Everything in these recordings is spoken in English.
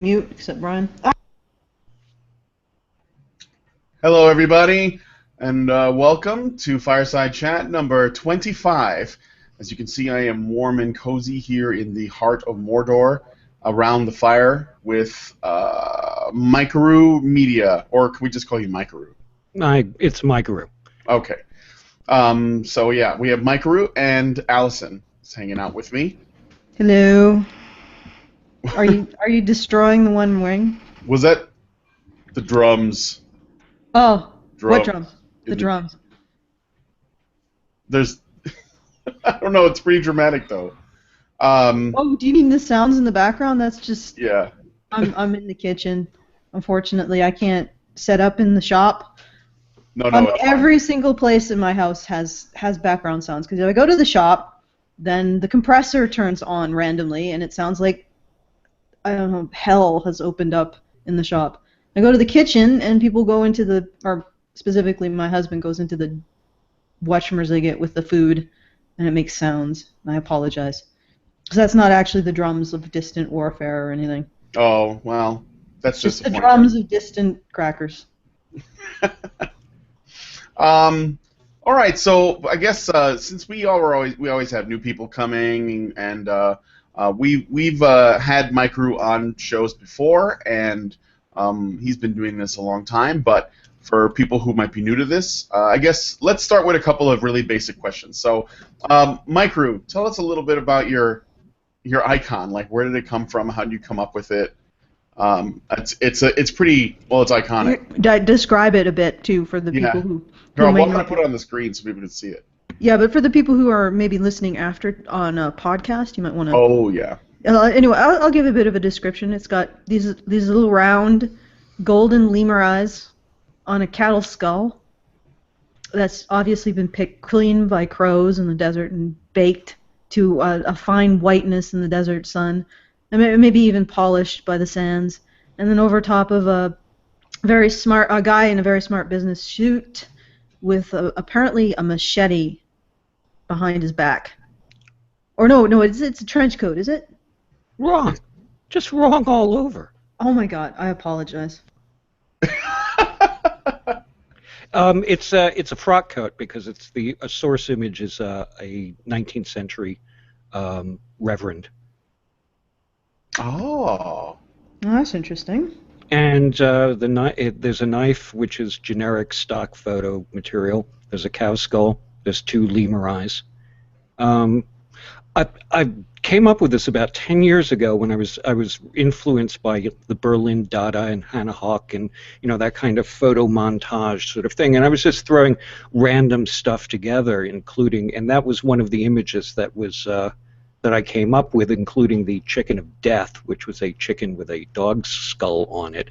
Mute, except Brian. Hello, everybody, and welcome to Fireside Chat number 25. As you can see, I am warm and cozy here in the heart of Mordor around the fire with Mykeru Media, or can we just call you Mykeru? It's Mykeru. Okay. So, yeah, we have Mykeru and Allison is hanging out with me. Hello. Are you destroying the One Ring? Was that the drums? Oh, what drums? The drums. There's, I don't know. It's pretty dramatic though. Oh, do you mean the sounds in the background? That's just. Yeah. I'm in the kitchen. Unfortunately, I can't set up in the shop. No. Every single place in my house has background sounds because if I go to the shop, then the compressor turns on randomly and it sounds like, I don't know, hell has opened up in the shop. I go to the kitchen and people go into the, or specifically my husband goes into the whatchamers with the food and it makes sounds. I apologize. Because that's not actually the drums of distant warfare or anything. Oh, well, that's just the drums of distant crackers. All right, so I guess since we always have new people coming, and we've had Mykeru on shows before, and he's been doing this a long time. But for people who might be new to this, I guess let's start with a couple of really basic questions. So, Mykeru, tell us a little bit about your icon. Like, where did it come from? How did you come up with it? It's pretty, well, it's iconic. Describe it a bit too for the people who. I'm going to put it on the screen so people can see it. Yeah, but for the people who are maybe listening after on a podcast, you might want to. Oh yeah. Anyway, I'll give a bit of a description. It's got these little round, golden lemur eyes on a cattle skull. That's obviously been picked clean by crows in the desert and baked to a fine whiteness in the desert sun, and maybe even polished by the sands. And then over top of a guy in a very smart business suit with apparently a machete behind his back. Or no, it's a trench coat, is it? Wrong. Just wrong all over. Oh my God, I apologize. It's a frock coat because it's a source image is a 19th century reverend. Oh, that's interesting. And there's a knife which is generic stock photo material. There's a cow skull. There's two lemur eyes. I came up with this about 10 years ago when I was influenced by the Berlin Dada and Hannah Hawk and that kind of photo montage sort of thing. And I was just throwing random stuff together, and that was one of the images that was that I came up with, including the chicken of death, which was a chicken with a dog's skull on it.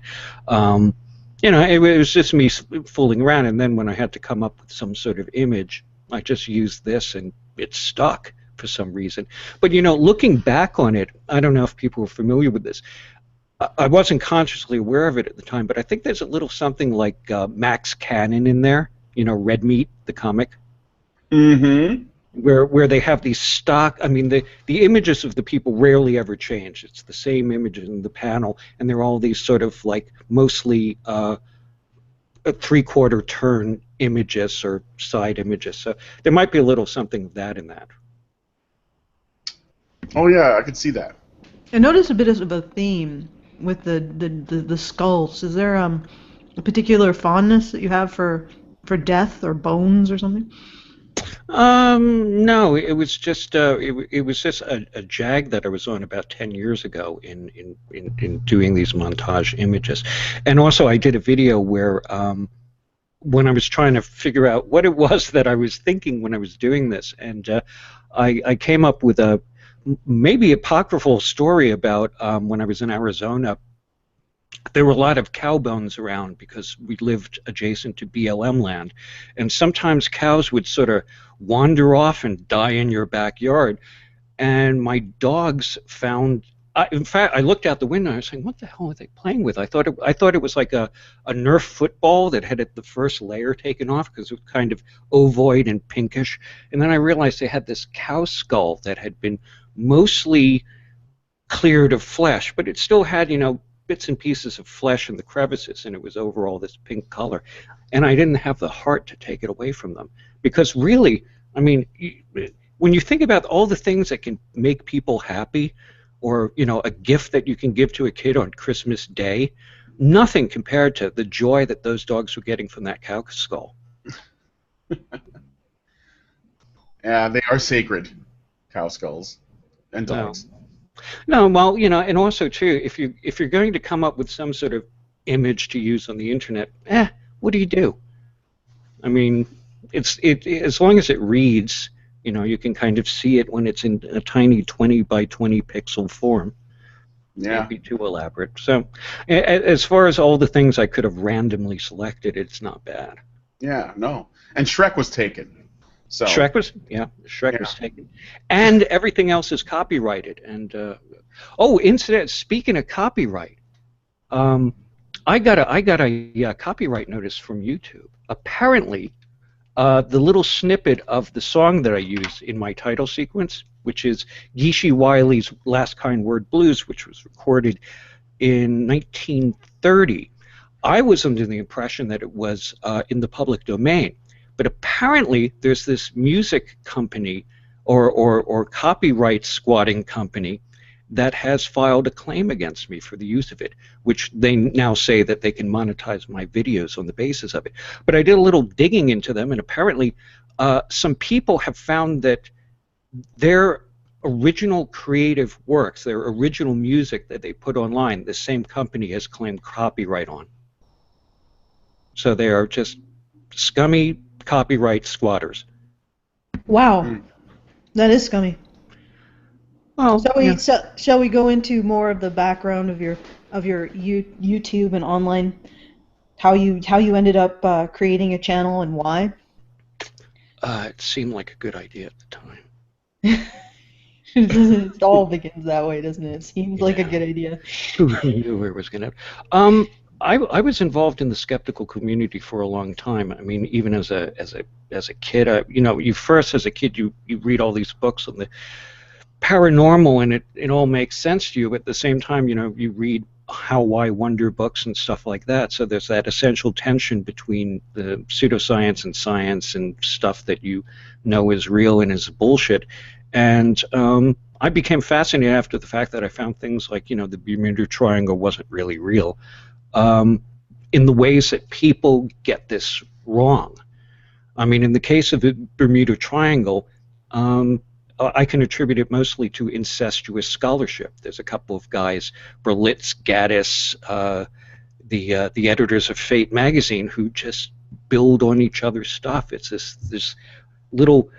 It was just me fooling around, and then when I had to come up with some sort of image, I just used this, and it stuck for some reason. But looking back on it, I don't know if people are familiar with this. I wasn't consciously aware of it at the time, but I think there's a little something like Max Cannon in there. Red Meat, the comic. Mm-hmm. Where they have these stock, the images of the people rarely ever change. It's the same image in the panel, and they're all these sort of like mostly a three-quarter turn images or side images. So there might be a little something of that in that. Oh yeah, I could see that. I noticed a bit of a theme with the skulls. Is there a particular fondness that you have for death or bones or something? No, it was just a jag that I was on about 10 years ago in doing these montage images, and also I did a video where when I was trying to figure out what it was that I was thinking when I was doing this, and I came up with a maybe apocryphal story about when I was in Arizona. There were a lot of cow bones around because we lived adjacent to BLM land, and sometimes cows would sort of wander off and die in your backyard, and my dogs found. In fact, I looked out the window and I was saying, "What the hell are they playing with?" I thought it was like a Nerf football that had the first layer taken off because it was kind of ovoid and pinkish, and then I realized they had this cow skull that had been mostly cleared of flesh, but it still had bits and pieces of flesh in the crevices, and it was overall this pink color. And I didn't have the heart to take it away from them. Because really, I mean, when you think about all the things that can make people happy, or, you know, a gift that you can give to a kid on Christmas Day, nothing compared to the joy that those dogs were getting from that cow skull. Yeah, they are sacred, cow skulls and dogs. No, well, you know, and also too, if you're going to come up with some sort of image to use on the internet, what do you do? I mean, as long as it reads, you know, you can kind of see it when it's in a tiny 20 by 20 pixel form. Yeah. Can't be too elaborate. So, as far as all the things I could have randomly selected, it's not bad. Yeah, no. And Shrek was taken. So Shrek was taken, and everything else is copyrighted. And speaking of copyright, I got a copyright notice from YouTube. Apparently, the little snippet of the song that I use in my title sequence, which is Geeshie Wiley's Last Kind Word Blues, which was recorded in 1930, I was under the impression that it was in the public domain. But apparently, there's this music company or copyright squatting company that has filed a claim against me for the use of it, which they now say that they can monetize my videos on the basis of it. But I did a little digging into them, and apparently some people have found that their original creative works, their original music that they put online, the same company has claimed copyright on. So they are just scummy copyright squatters. Wow, that is scummy. Well, shall we go into more of the background of your YouTube and online, how you ended up creating a channel and why? It seemed like a good idea at the time. It all begins that way, doesn't it? It seems like a good idea. Who knew where it was going to? I was involved in the skeptical community for a long time. I mean, even as a kid, you know, as a kid you read all these books on the paranormal, and it all makes sense to you. But at the same time, you know, you read how, why, wonder books and stuff like that. So there's that essential tension between the pseudoscience and science and stuff that you know is real and is bullshit. And I became fascinated after the fact that I found things like, you know, the Bermuda Triangle wasn't really real. In the ways that people get this wrong. I mean, in the case of the Bermuda Triangle, I can attribute it mostly to incestuous scholarship. There's a couple of guys, Berlitz, Gaddis, the editors of Fate magazine, who just build on each other's stuff. It's this little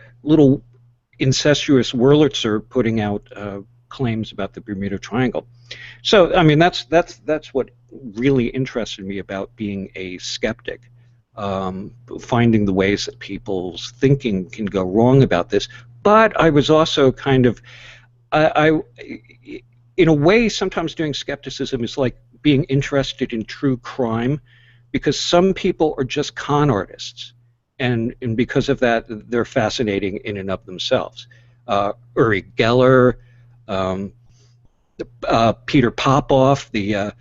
incestuous Wurlitzer putting out claims about the Bermuda Triangle. So, I mean, that's what really interested me about being a skeptic, finding the ways that people's thinking can go wrong about this. But I was also kind of, in a way, sometimes doing skepticism is like being interested in true crime, because some people are just con artists, and because of that, they're fascinating in and of themselves. Uri Geller, Peter Popoff, the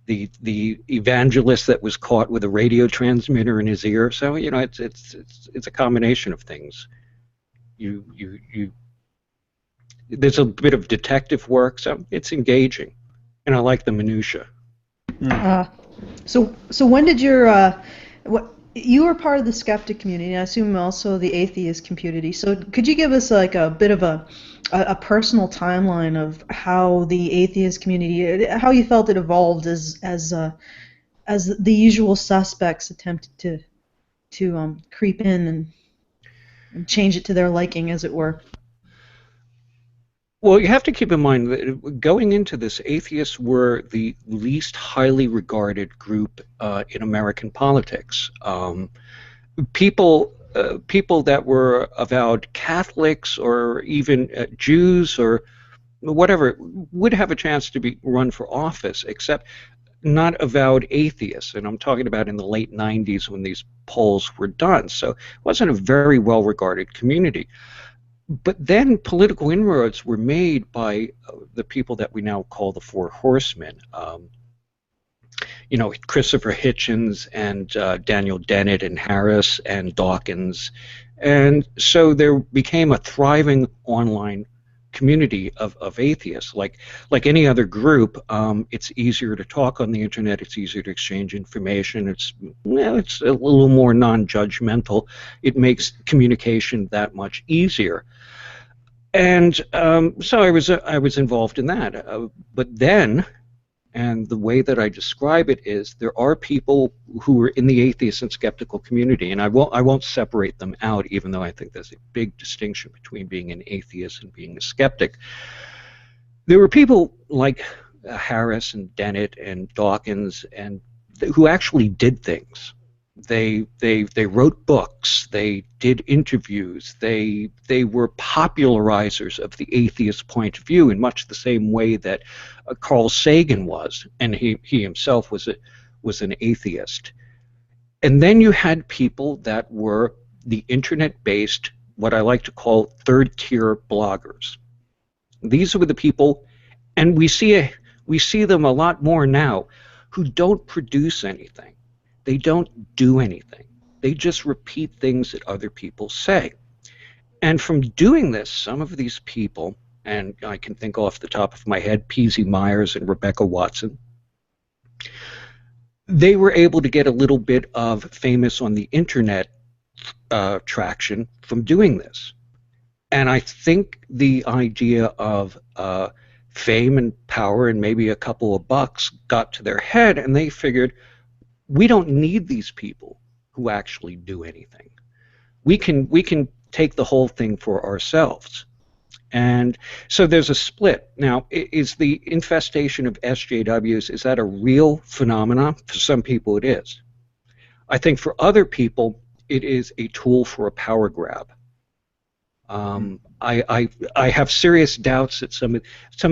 evangelist that was caught with a radio transmitter in his ear. So, you know, it's a combination of things. There's a bit of detective work, so it's engaging, and I like the minutia. So when did you were part of the skeptic community, and I assume also the atheist community. So could you give us like a bit of a personal timeline of how the atheist community, how you felt it evolved as the usual suspects attempted to creep in and change it to their liking, as it were? Well, you have to keep in mind that going into this, atheists were the least highly regarded group in American politics. People that were avowed Catholics or even Jews or whatever would have a chance to run for office, except not avowed atheists. And I'm talking about in the late 90s when these polls were done. So it wasn't a very well-regarded community. But then political inroads were made by the people that we now call the Four Horsemen. Christopher Hitchens and Daniel Dennett and Harris and Dawkins. And so there became a thriving online community of atheists. Like any other group, it's easier to talk on the internet. It's easier to exchange information. It's a little more non-judgmental. It makes communication that much easier. And so I was involved in that. But then, and the way that I describe it is, there are people who are in the atheist and skeptical community, and I won't separate them out, even though I think there's a big distinction between being an atheist and being a skeptic. There were people like Harris and Dennett and Dawkins and who actually did things. They wrote books. They did interviews. They were popularizers of the atheist point of view in much the same way that Carl Sagan was, and he himself was an atheist. And then you had people that were the internet-based, what I like to call third-tier bloggers. These were the people, and we see them a lot more now, who don't produce anything. They don't do anything. They just repeat things that other people say. And from doing this, some of these people, and I can think off the top of my head, P.Z. Myers and Rebecca Watson, they were able to get a little bit of famous on the internet traction from doing this. And I think the idea of fame and power and maybe a couple of bucks got to their head, and they figured, we don't need these people who actually do anything. We can take the whole thing for ourselves. And so there's a split. Now, is the infestation of SJWs, is that a real phenomenon? For some people it is. I think for other people it is a tool for a power grab. I have serious doubts that some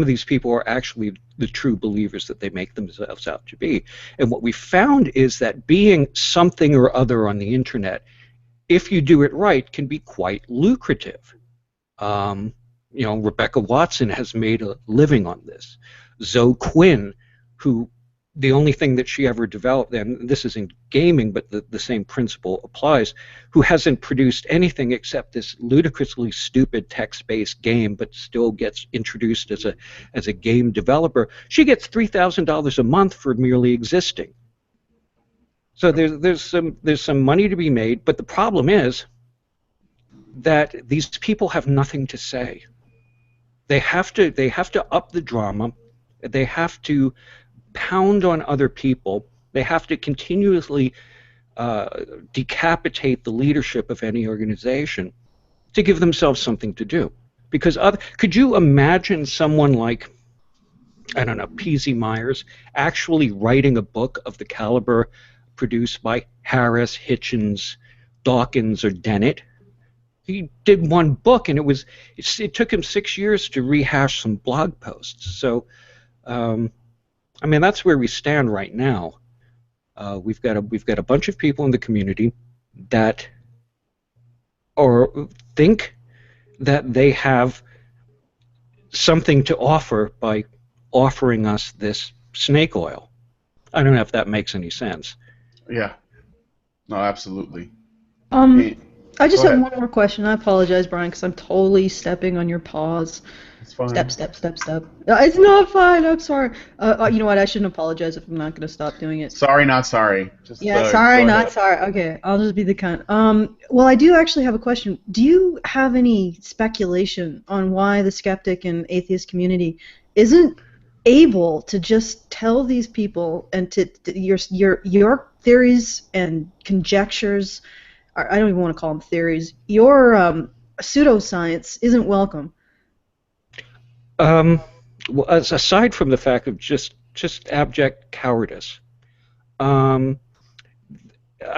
of these people are actually the true believers that they make themselves out to be. And what we found is that being something or other on the internet, if you do it right, can be quite lucrative. Rebecca Watson has made a living on this. Zoe Quinn, who the only thing that she ever developed, and this is in gaming, but the same principle applies, who hasn't produced anything except this ludicrously stupid text-based game, but still gets introduced as a game developer. She gets $3,000 a month for merely existing. So there's some money to be made, but the problem is that these people have nothing to say. They have to up the drama. They have to pound on other people. They have to continuously decapitate the leadership of any organization to give themselves something to do. Because could you imagine someone like, I don't know, P.Z. Myers actually writing a book of the caliber produced by Harris, Hitchens, Dawkins, or Dennett? He did one book, and it took him 6 years to rehash some blog posts. So I mean, that's where we stand right now. We've got a bunch of people in the community that think that they have something to offer by offering us this snake oil. I don't know if that makes any sense. Yeah. No, absolutely. I just have one more question. I apologize, Brian, because I'm totally stepping on your paws. It's fine. Step. It's not fine. I'm sorry. You know what? I shouldn't apologize if I'm not going to stop doing it. Sorry, not sorry. Just, sorry, not sorry. Okay, I'll just be the kind. Well, I do actually have a question. Do you have any speculation on why the skeptic and atheist community isn't able to just tell these people and to your theories and conjectures? I don't even want to call them theories. Your pseudoscience isn't welcome. Well, aside from the fact of just abject cowardice, I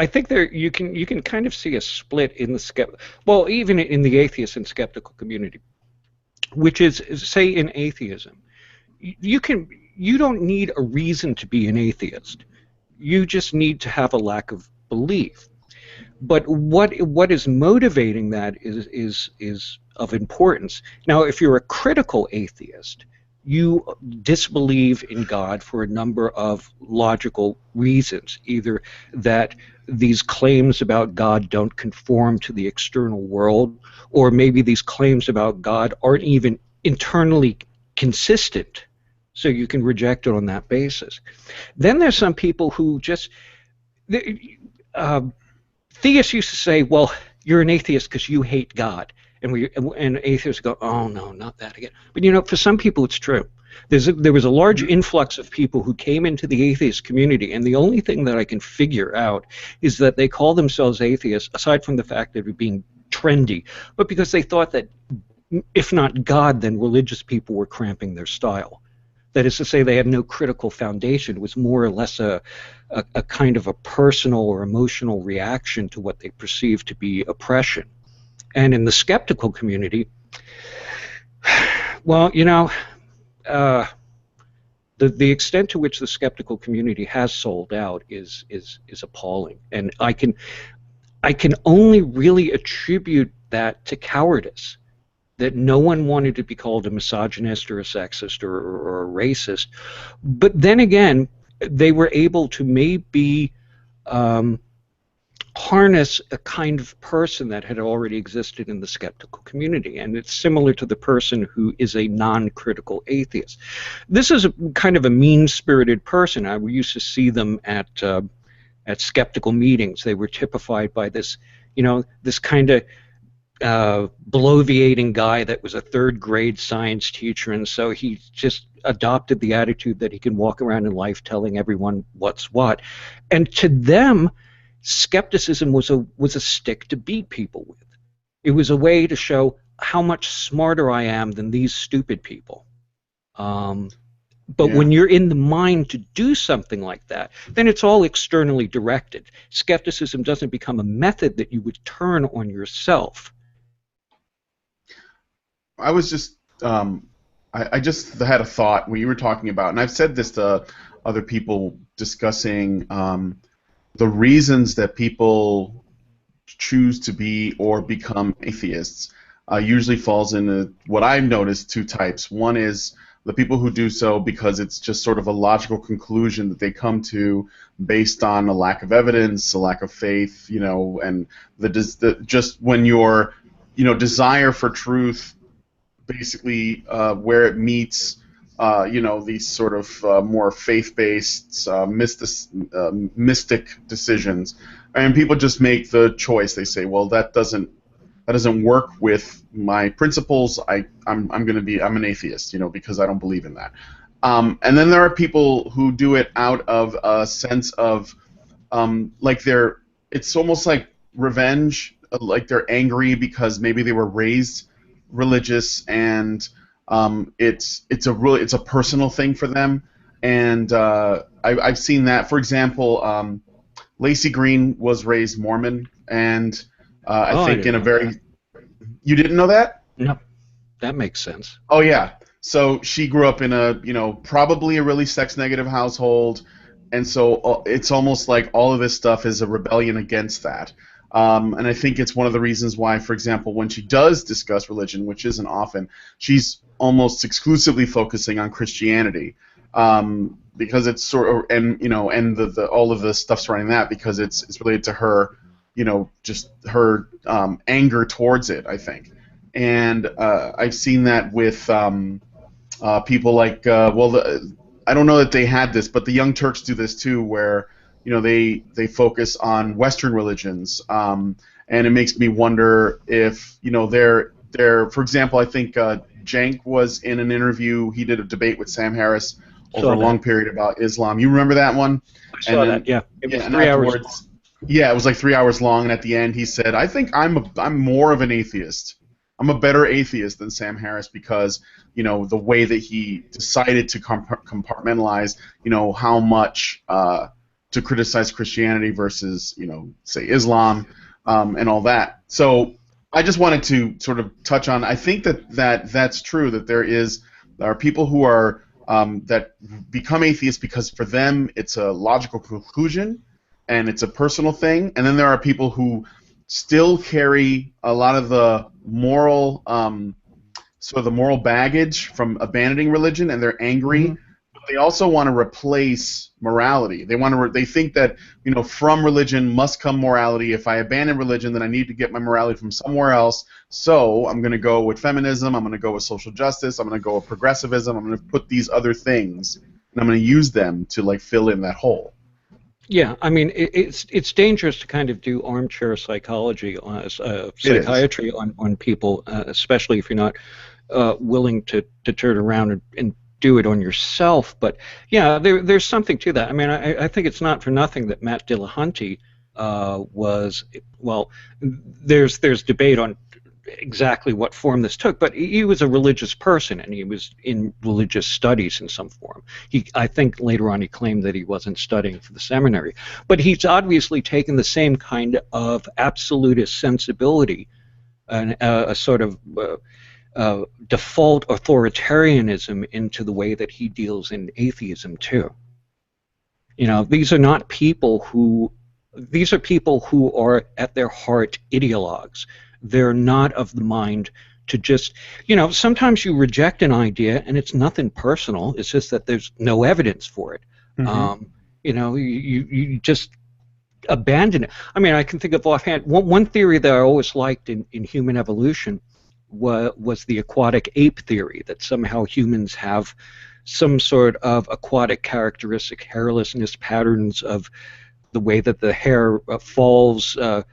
think you can kind of see a split in the even in the atheist and skeptical community, which is, say, in atheism, you don't need a reason to be an atheist. You just need to have a lack of belief. But what is motivating that is of importance. Now, if you're a critical atheist, you disbelieve in God for a number of logical reasons, either that these claims about God don't conform to the external world, or maybe these claims about God aren't even internally consistent, so you can reject it on that basis. Then there's some people who just, theists used to say, well, you're an atheist because you hate God. And atheists go, oh, no, not that again. But, you know, for some people it's true. There was a large influx of people who came into the atheist community, and the only thing that I can figure out is that they call themselves atheists, aside from the fact that they're being trendy, but because they thought that, if not God, then religious people were cramping their style. That is to say, they had no critical foundation. It was more or less a kind of a personal or emotional reaction to what they perceived to be oppression. And in the skeptical community, well, you know, the extent to which the skeptical community has sold out is appalling. And I can only really attribute that to cowardice. That no one wanted to be called a misogynist or a sexist or a racist. But then again, they were able to maybe harness a kind of person that had already existed in the skeptical community. And it's similar to the person who is a non-critical atheist. This is a kind of a mean-spirited person. I used to see them at skeptical meetings. They were typified by this, you know, this kind of bloviating guy that was a third-grade science teacher, and so he just adopted the attitude that he can walk around in life telling everyone what's what. And to them, skepticism was a stick to beat people with. It was a way to show how much smarter I am than these stupid people. But when you're in the mind to do something like that, then it's all externally directed. Skepticism doesn't become a method that you would turn on yourself. I was just, I just had a thought when you were talking about, and I've said this to other people discussing the reasons that people choose to be or become atheists usually falls into what I've noticed two types. One is the people who do so because it's just sort of a logical conclusion that they come to based on a lack of evidence, a lack of faith, you know, and just when your, you know, desire for truth basically where it meets, you know, these sort of more faith-based, mystic decisions, and people just make the choice. They say, well, that doesn't work with my principles. I'm an atheist, you know, because I don't believe in that. And then there are people who do it out of a sense of like it's almost like revenge, like they're angry because maybe they were raised religious, and it's a personal thing for them. And I've seen that. For example, Lacey Green was raised Mormon, and I think in a very... You didn't know that? No, that makes sense. Oh yeah. So she grew up in a, you know, probably a really sex-negative household, and so it's almost like all of this stuff is a rebellion against that. And I think it's one of the reasons why, for example, when she does discuss religion, which isn't often, she's almost exclusively focusing on Christianity, because it's sort of, and you know, and the all of the stuff surrounding that, because it's related to her, you know, just her anger towards it, I think. And I've seen that with people like, I don't know that they had this, but the Young Turks do this too, where, you know, they focus on Western religions, and it makes me wonder if, you know, they're for example, I think Cenk was in an interview. He did a debate with Sam Harris over a long period about Islam. You remember that one? I saw that. Yeah, it was 3 hours. Yeah, it was like 3 hours long, and at the end he said, "I think I'm more of an atheist. I'm a better atheist than Sam Harris because, you know, the way that he decided to compartmentalize, you know, how much to criticize Christianity versus, you know, say Islam, and all that." So I just wanted to sort of touch on, I think that's true, that there are people who are that become atheists because for them it's a logical conclusion and it's a personal thing, and then there are people who still carry a lot of the moral sort of the moral baggage from abandoning religion, and they're angry. But they also want to replace morality. They want to. They think that from religion must come morality. If I abandon religion, then I need to get my morality from somewhere else. So I'm going to go with feminism. I'm going to go with social justice. I'm going to go with progressivism. I'm going to put these other things, and I'm going to use them to fill in that hole. Yeah, I mean, it's dangerous to kind of do armchair psychology, psychiatry on people, especially if you're not willing to turn around and do it on yourself. But yeah, there's something to that. I mean, I think it's not for nothing that Matt Dillahunty there's debate on exactly what form this took, but he was a religious person, and he was in religious studies in some form. I think later on he claimed that he wasn't studying for the seminary, but he's obviously taken the same kind of absolutist sensibility and a sort of default authoritarianism into the way that he deals in atheism too. These are people who are at their heart ideologues. They're not of the mind to just, sometimes you reject an idea and it's nothing personal. It's just that there's no evidence for it. You just abandon it. I mean, I can think of offhand, one theory that I always liked in human evolution was the aquatic ape theory, that somehow humans have some sort of aquatic characteristic, hairlessness patterns of the way that the hair falls, the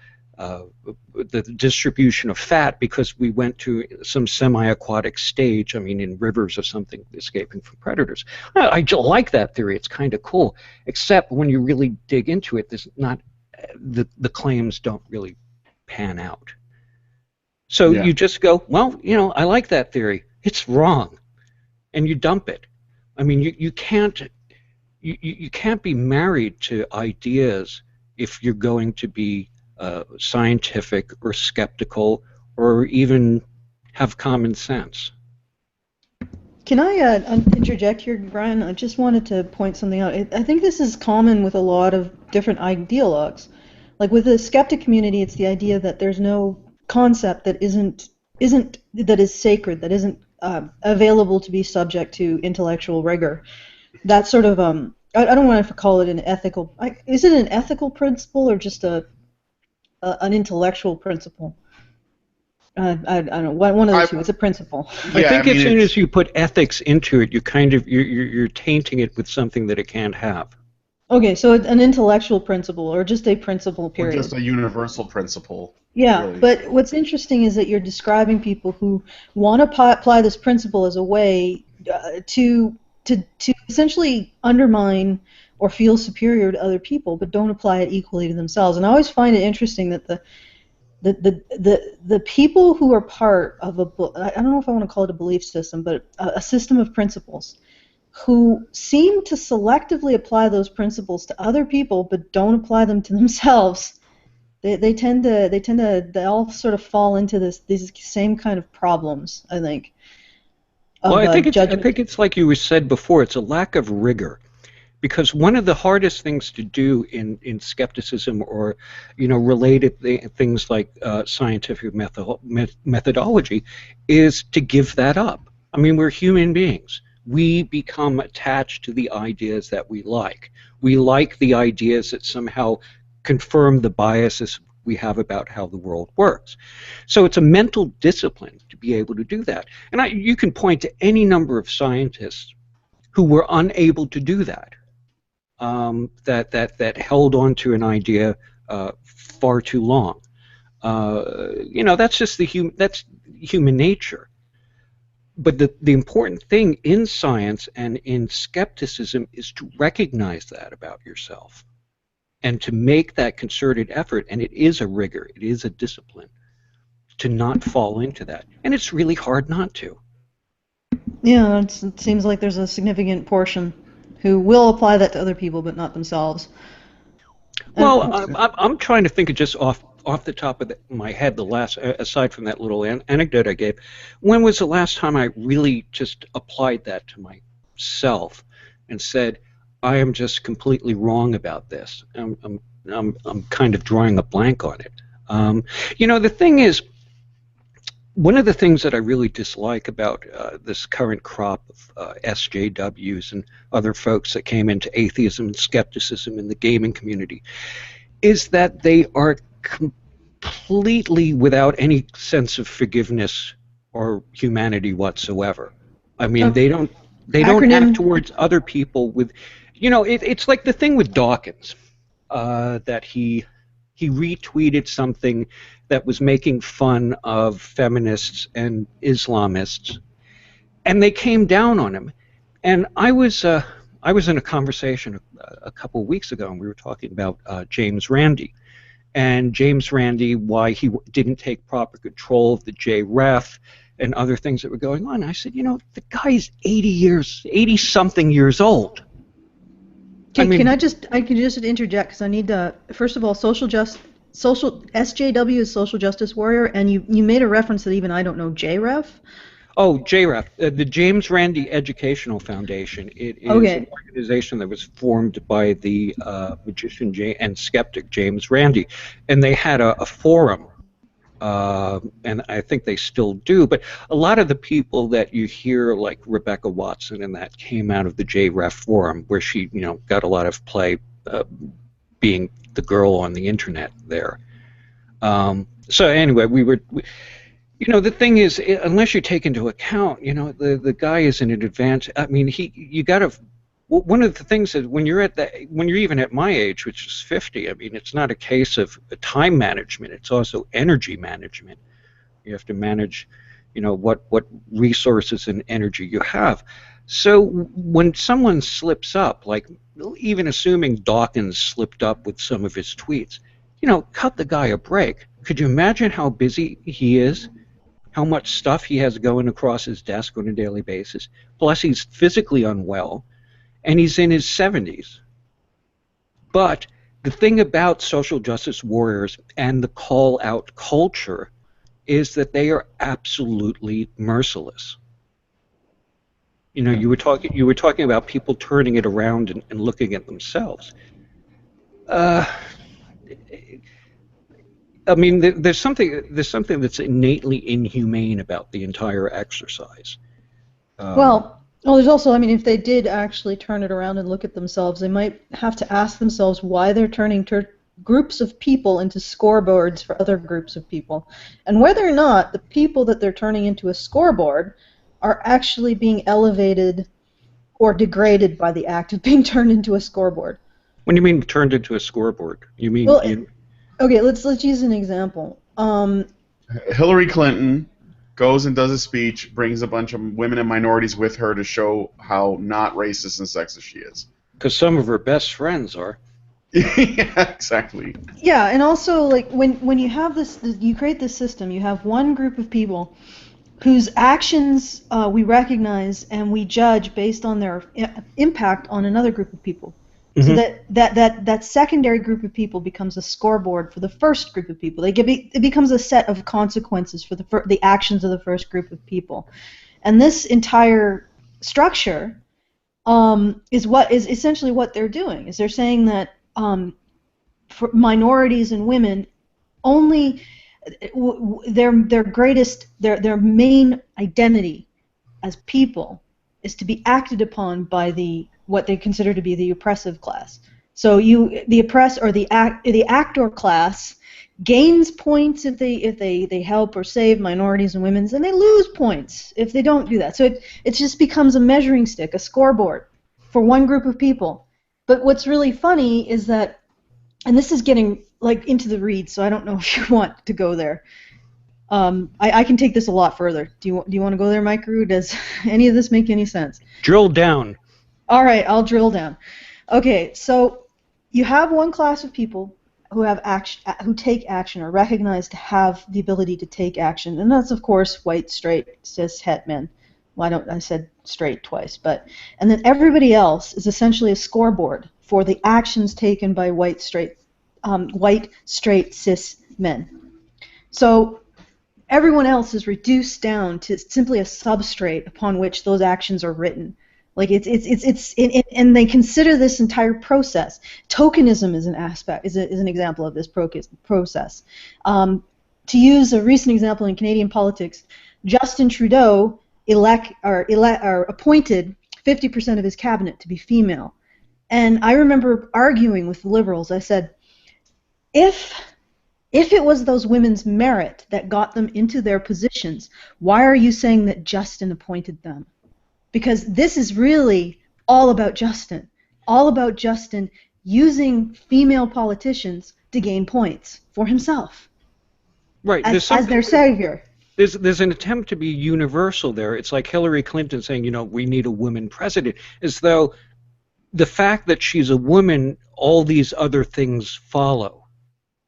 distribution of fat, because we went to some semi-aquatic stage, I mean, in rivers or something, escaping from predators. I like that theory. It's kind of cool, except when you really dig into it, there's not the claims don't really pan out. So you just go, well, I like that theory. It's wrong, and you dump it. I mean, you can't be married to ideas if you're going to be scientific or skeptical or even have common sense. Can I interject here, Brian? I just wanted to point something out. I think this is common with a lot of different ideologues. Like with the skeptic community, it's the idea that there's no concept that isn't sacred, that isn't available to be subject to intellectual rigor. That sort of I don't want to call it an ethical. Is it an ethical principle or just an intellectual principle? I don't know. One of the two. It's a principle. I think as soon as you put ethics into it, you're tainting it with something that it can't have. Okay, so an intellectual principle, or just a principle, period. Or just a universal principle. Yeah, really. But what's interesting is that you're describing people who want to apply this principle as a way to essentially undermine or feel superior to other people, but don't apply it equally to themselves. And I always find it interesting that the people who are part of I don't know if I want to call it a belief system, but a system of principles, who seem to selectively apply those principles to other people, but don't apply them to themselves. They all sort of fall into these same kind of problems, I think. Well, I think it's like you said before. It's a lack of rigor, because one of the hardest things to do in skepticism or related things like scientific methodology is to give that up. I mean, we're human beings. We become attached to the ideas that we like. We like the ideas that somehow confirm the biases we have about how the world works. So it's a mental discipline to be able to do that. And you can point to any number of scientists who were unable to do that, that held on to an idea far too long. That's just that's human nature. But the important thing in science and in skepticism is to recognize that about yourself and to make that concerted effort, and it is a rigor, it is a discipline, to not fall into that. And it's really hard not to. Yeah, it seems like there's a significant portion who will apply that to other people but not themselves. Well, I'm trying to think of just off the top of my head, aside from that little anecdote I gave, when was the last time I really just applied that to myself and said, I am just completely wrong about this. I'm kind of drawing a blank on it. The thing is, one of the things that I really dislike about this current crop of SJWs and other folks that came into atheism and skepticism in the gaming community is that they are completely without any sense of forgiveness or humanity whatsoever. I mean, they don't act towards other people with, it's like the thing with Dawkins, that he retweeted something that was making fun of feminists and Islamists, and they came down on him. And I was in a conversation a couple of weeks ago, and we were talking about James Randi, and James Randi, why he didn't take proper control of the JREF and other things that were going on. I said, the guy's 80-something years old. Okay, I can just interject, because I need to, first of all, SJW is social justice warrior, and you made a reference that even I don't know, JREF? Oh, JREF, the James Randi Educational Foundation. It is an organization that was formed by the magician and skeptic James Randi, and they had a forum, and I think they still do, but a lot of the people that you hear, like Rebecca Watson and that, came out of the JREF forum, where she, got a lot of play being the girl on the internet there. So anyway, the thing is, unless you take into account, the guy is in an advanced. I mean, you got to. One of the things is when you're even at my age, which is 50, I mean, it's not a case of time management. It's also energy management. You have to manage, what resources and energy you have. So when someone slips up, like even assuming Dawkins slipped up with some of his tweets, cut the guy a break. Could you imagine how busy he is? How much stuff he has going across his desk on a daily basis? Plus, he's physically unwell, and he's in his 70s. But the thing about social justice warriors and the call-out culture is that they are absolutely merciless. You were talking about people turning it around and looking at themselves. I mean, there's something that's innately inhumane about the entire exercise. Well, there's also, I mean, if they did actually turn it around and look at themselves, they might have to ask themselves why they're turning groups of people into scoreboards for other groups of people, and whether or not the people that they're turning into a scoreboard are actually being elevated or degraded by the act of being turned into a scoreboard. When you mean turned into a scoreboard, you mean? Well, okay, let's use an example. Hillary Clinton goes and does a speech, brings a bunch of women and minorities with her to show how not racist and sexist she is. Because some of her best friends are. Yeah, exactly. Yeah, and also, like, when you have you create this system, you have one group of people whose actions we recognize and we judge based on their impact on another group of people. Mm-hmm. So that secondary group of people becomes a scoreboard for the first group of people. It becomes a set of consequences for the actions of the first group of people, and this entire structure is essentially what they're doing. Is they're saying that for minorities and women only their main identity as people is to be acted upon by what they consider to be the oppressive class. So the oppressed or the actor class gains points if they help or save minorities and women, and they lose points if they don't do that. So it just becomes a measuring stick, a scoreboard for one group of people. But what's really funny is that, and this is getting like into the reeds, so I don't know if you want to go there. I can take this a lot further. Do you want to go there, Mykeru? Does any of this make any sense? Drill down. All right, I'll drill down. Okay, so you have one class of people who take action or recognize to have the ability to take action, and that's of course white, straight, cis, het men. Well, I said straight twice, and then everybody else is essentially a scoreboard for the actions taken by white, straight, cis men. So everyone else is reduced down to simply a substrate upon which those actions are written. Like and they consider this entire process. Tokenism is an example of this process. to use a recent example in Canadian politics, Justin Trudeau appointed 50% of his cabinet to be female. And I remember arguing with the Liberals. I said, if it was those women's merit that got them into their positions, why are you saying that Justin appointed them? Because this is really all about Justin using female politicians to gain points for himself. Right. As their savior. There's an attempt to be universal there. It's like Hillary Clinton saying, we need a woman president, as though the fact that she's a woman, all these other things follow.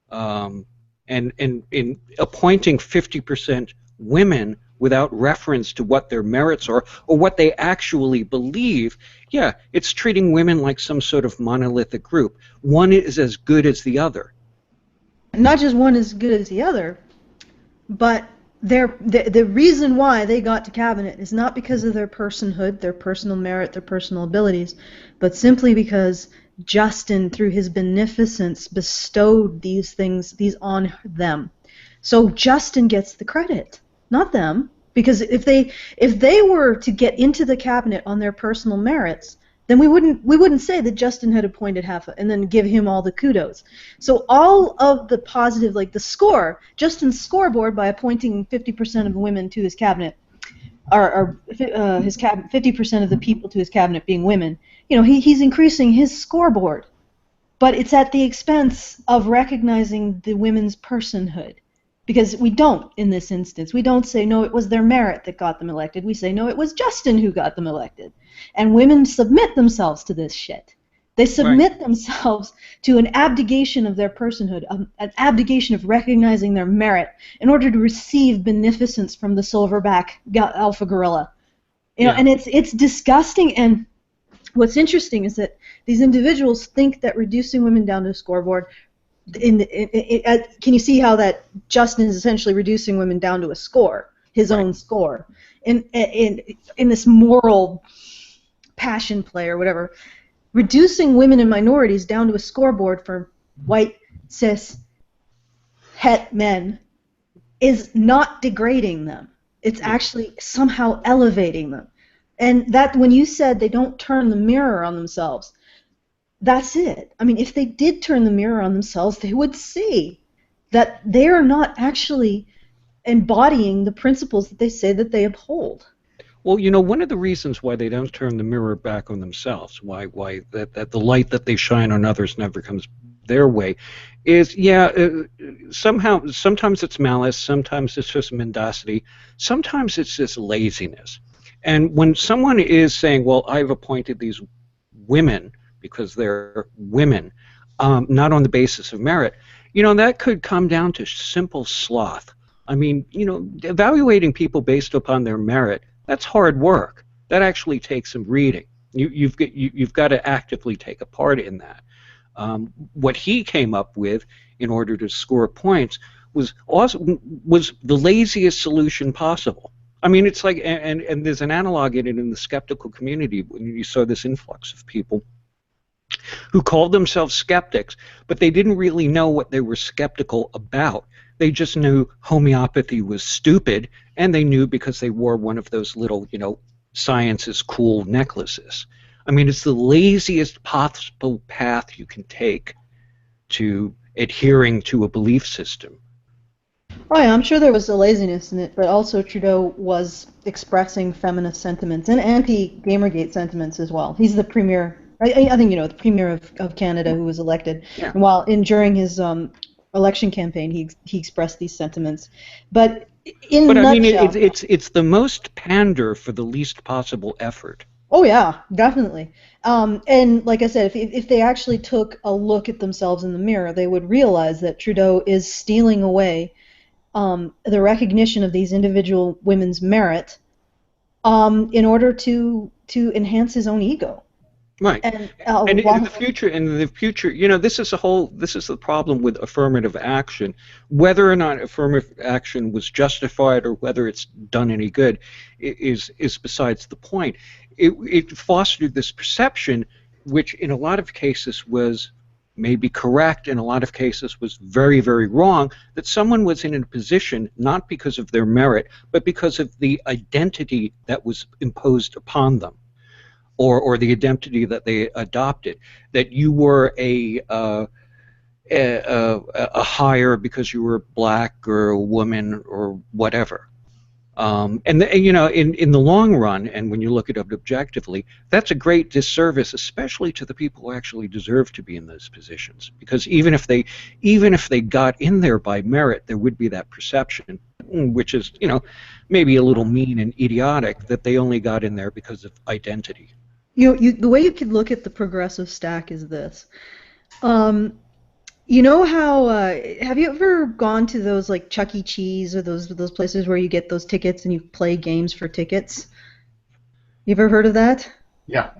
And in appointing 50% women without reference to what their merits are or what they actually believe, yeah, it's treating women like some sort of monolithic group. One is as good as the other. Not just one as good as the other, but the reason why they got to cabinet is not because of their personhood, their personal merit, their personal abilities, but simply because Justin, through his beneficence, bestowed these on them. So Justin gets the credit, not them, because if they were to get into the cabinet on their personal merits, then we wouldn't say that Justin had appointed half and then give him all the kudos. So all of the positive, like the score, Justin's scoreboard by appointing 50% of the women to his cabinet, or 50% of the people to his cabinet being women, he's increasing his scoreboard, but it's at the expense of recognizing the women's personhood. Because we don't, in this instance, we don't say, no, it was their merit that got them elected. We say, no, it was Justin who got them elected. And women submit themselves to this shit. They submit themselves to an abdication of their personhood, an abdication of recognizing their merit in order to receive beneficence from the silverback alpha gorilla. And it's disgusting. And what's interesting is that these individuals think that reducing women down to a scoreboard, can you see how that Justin is essentially reducing women down to a score, his own score, in this moral passion play or whatever, reducing women and minorities down to a scoreboard for white, cis, het men is not degrading them. It's actually somehow elevating them. And that when you said they don't turn the mirror on themselves, that's it. I mean, if they did turn the mirror on themselves, they would see that they are not actually embodying the principles that they say that they uphold. Well, one of the reasons why they don't turn the mirror back on themselves, why that the light that they shine on others never comes their way, is, sometimes it's malice, sometimes it's just mendacity, sometimes it's just laziness. And when someone is saying, well, I've appointed these women because they're women, not on the basis of merit, that could come down to simple sloth. I mean, evaluating people based upon their merit, that's hard work. That actually takes some reading. You've got to actively take a part in that. What he came up with in order to score points was the laziest solution possible. I mean, it's like, and there's an analog in it in the skeptical community when you saw this influx of people who called themselves skeptics, but they didn't really know what they were skeptical about. They just knew homeopathy was stupid, and they knew because they wore one of those little, science is cool necklaces. I mean, it's the laziest possible path you can take to adhering to a belief system. Oh yeah, I'm sure there was a laziness in it, but also Trudeau was expressing feminist sentiments and anti-Gamergate sentiments as well. He's the premier, I think the premier of Canada who was elected. Yeah. And during his election campaign, he expressed these sentiments. But I mean, it's the most pander for the least possible effort. Oh yeah, definitely. And like I said, if they actually took a look at themselves in the mirror, they would realize that Trudeau is stealing away the recognition of these individual women's merit in order to enhance his own ego. Right. And in the future, this is the problem with affirmative action. Whether or not affirmative action was justified or whether it's done any good is besides the point. It fostered this perception, which in a lot of cases was may be correct, in a lot of cases was very, very wrong, that someone was in a position not because of their merit, but because of the identity that was imposed upon them, or the identity that they adopted, that you were a higher because you were black or a woman or whatever. You know, in the long run, and when you look at it objectively, that's a great disservice, especially to the people who actually deserve to be in those positions. Because even if they got in there by merit, there would be that perception, which is, you know, maybe a little mean and idiotic, that they only got in there because of identity. The way you could look at the progressive stack is this. You know how, have you ever gone to those like Chuck E. Cheese or those places where you get those tickets and you play games for tickets? You ever heard of that? Yeah.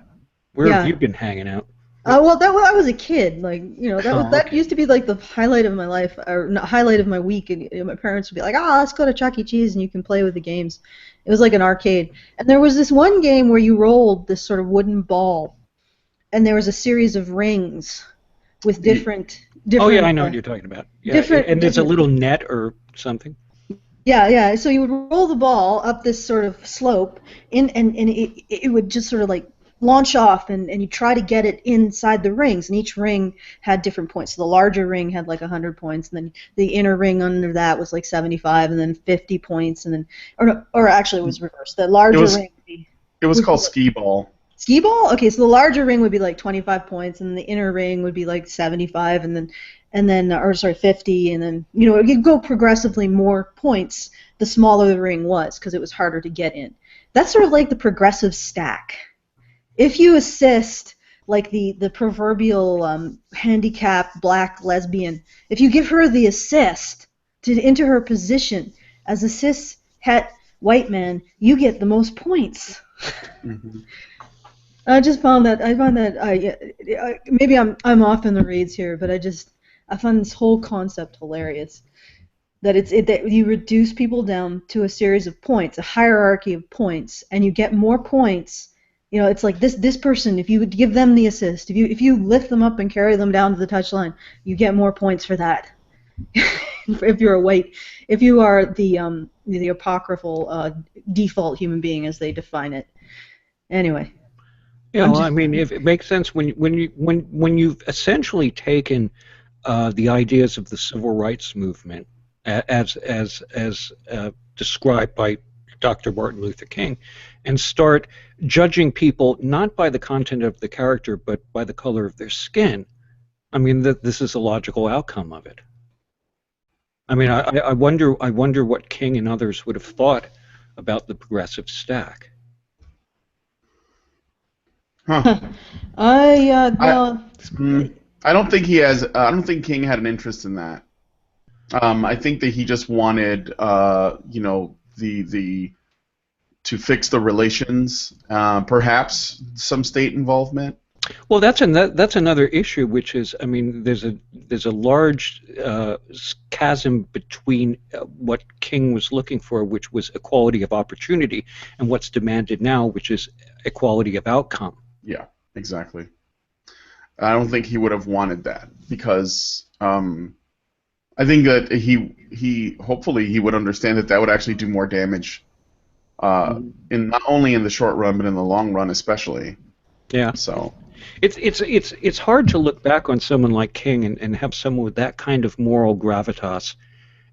Where have you been hanging out? Well, I was a kid. Like, you know, that okay. used to be like the highlight of my life, or not highlight of my week. And you know, my parents would be like, let's go to Chuck E. Cheese and you can play with the games. It was like an arcade. And there was this one game where you rolled this sort of wooden ball, and there was a series of rings with different. Oh yeah, I know what you're talking about. Yeah, and there's a little net or something. Yeah. So you would roll the ball up this sort of slope, and it would just sort of like launch off, and you try to get it inside the rings, and each ring had different points. So the larger ring had like 100 points, and then the inner ring under that was like 75, and then 50 points, and then or actually it was reversed. The larger ring. It was called skee ball. Skee ball? Okay, so the larger ring would be like 25 points, and the inner ring would be like 75, and then or sorry, 50, and then, you know, you'd go progressively more points the smaller the ring was, because it was harder to get in. That's sort of like the progressive stack. If you assist, like the proverbial handicapped black lesbian, if you give her the assist into her position as a cis het white man, you get the most points. Mm-hmm. I find that maybe I'm off in the reeds here, but I find this whole concept hilarious. That you reduce people down to a series of points, a hierarchy of points, and you get more points. You know, it's like this person. If you would give them the assist, if you lift them up and carry them down to the touchline, you get more points for that. If you are the apocryphal default human being as they define it. Anyway. Yeah, well, I mean, if it makes sense when you've essentially taken the ideas of the civil rights movement as described by Dr. Martin Luther King, and start judging people not by the content of the character but by the color of their skin. I mean, this is a logical outcome of it. I mean, I wonder what King and others would have thought about the progressive stack. Huh. I don't think he has. I don't think King had an interest in that. I think that he just wanted, you know, to fix the relations, perhaps some state involvement. Well, that's another issue, which is, I mean, there's a large chasm between what King was looking for, which was equality of opportunity, and what's demanded now, which is equality of outcome. Yeah, exactly. I don't think he would have wanted that, because I think that he hopefully he would understand that would actually do more damage, in not only in the short run but in the long run especially. Yeah. So it's hard to look back on someone like King and have someone with that kind of moral gravitas,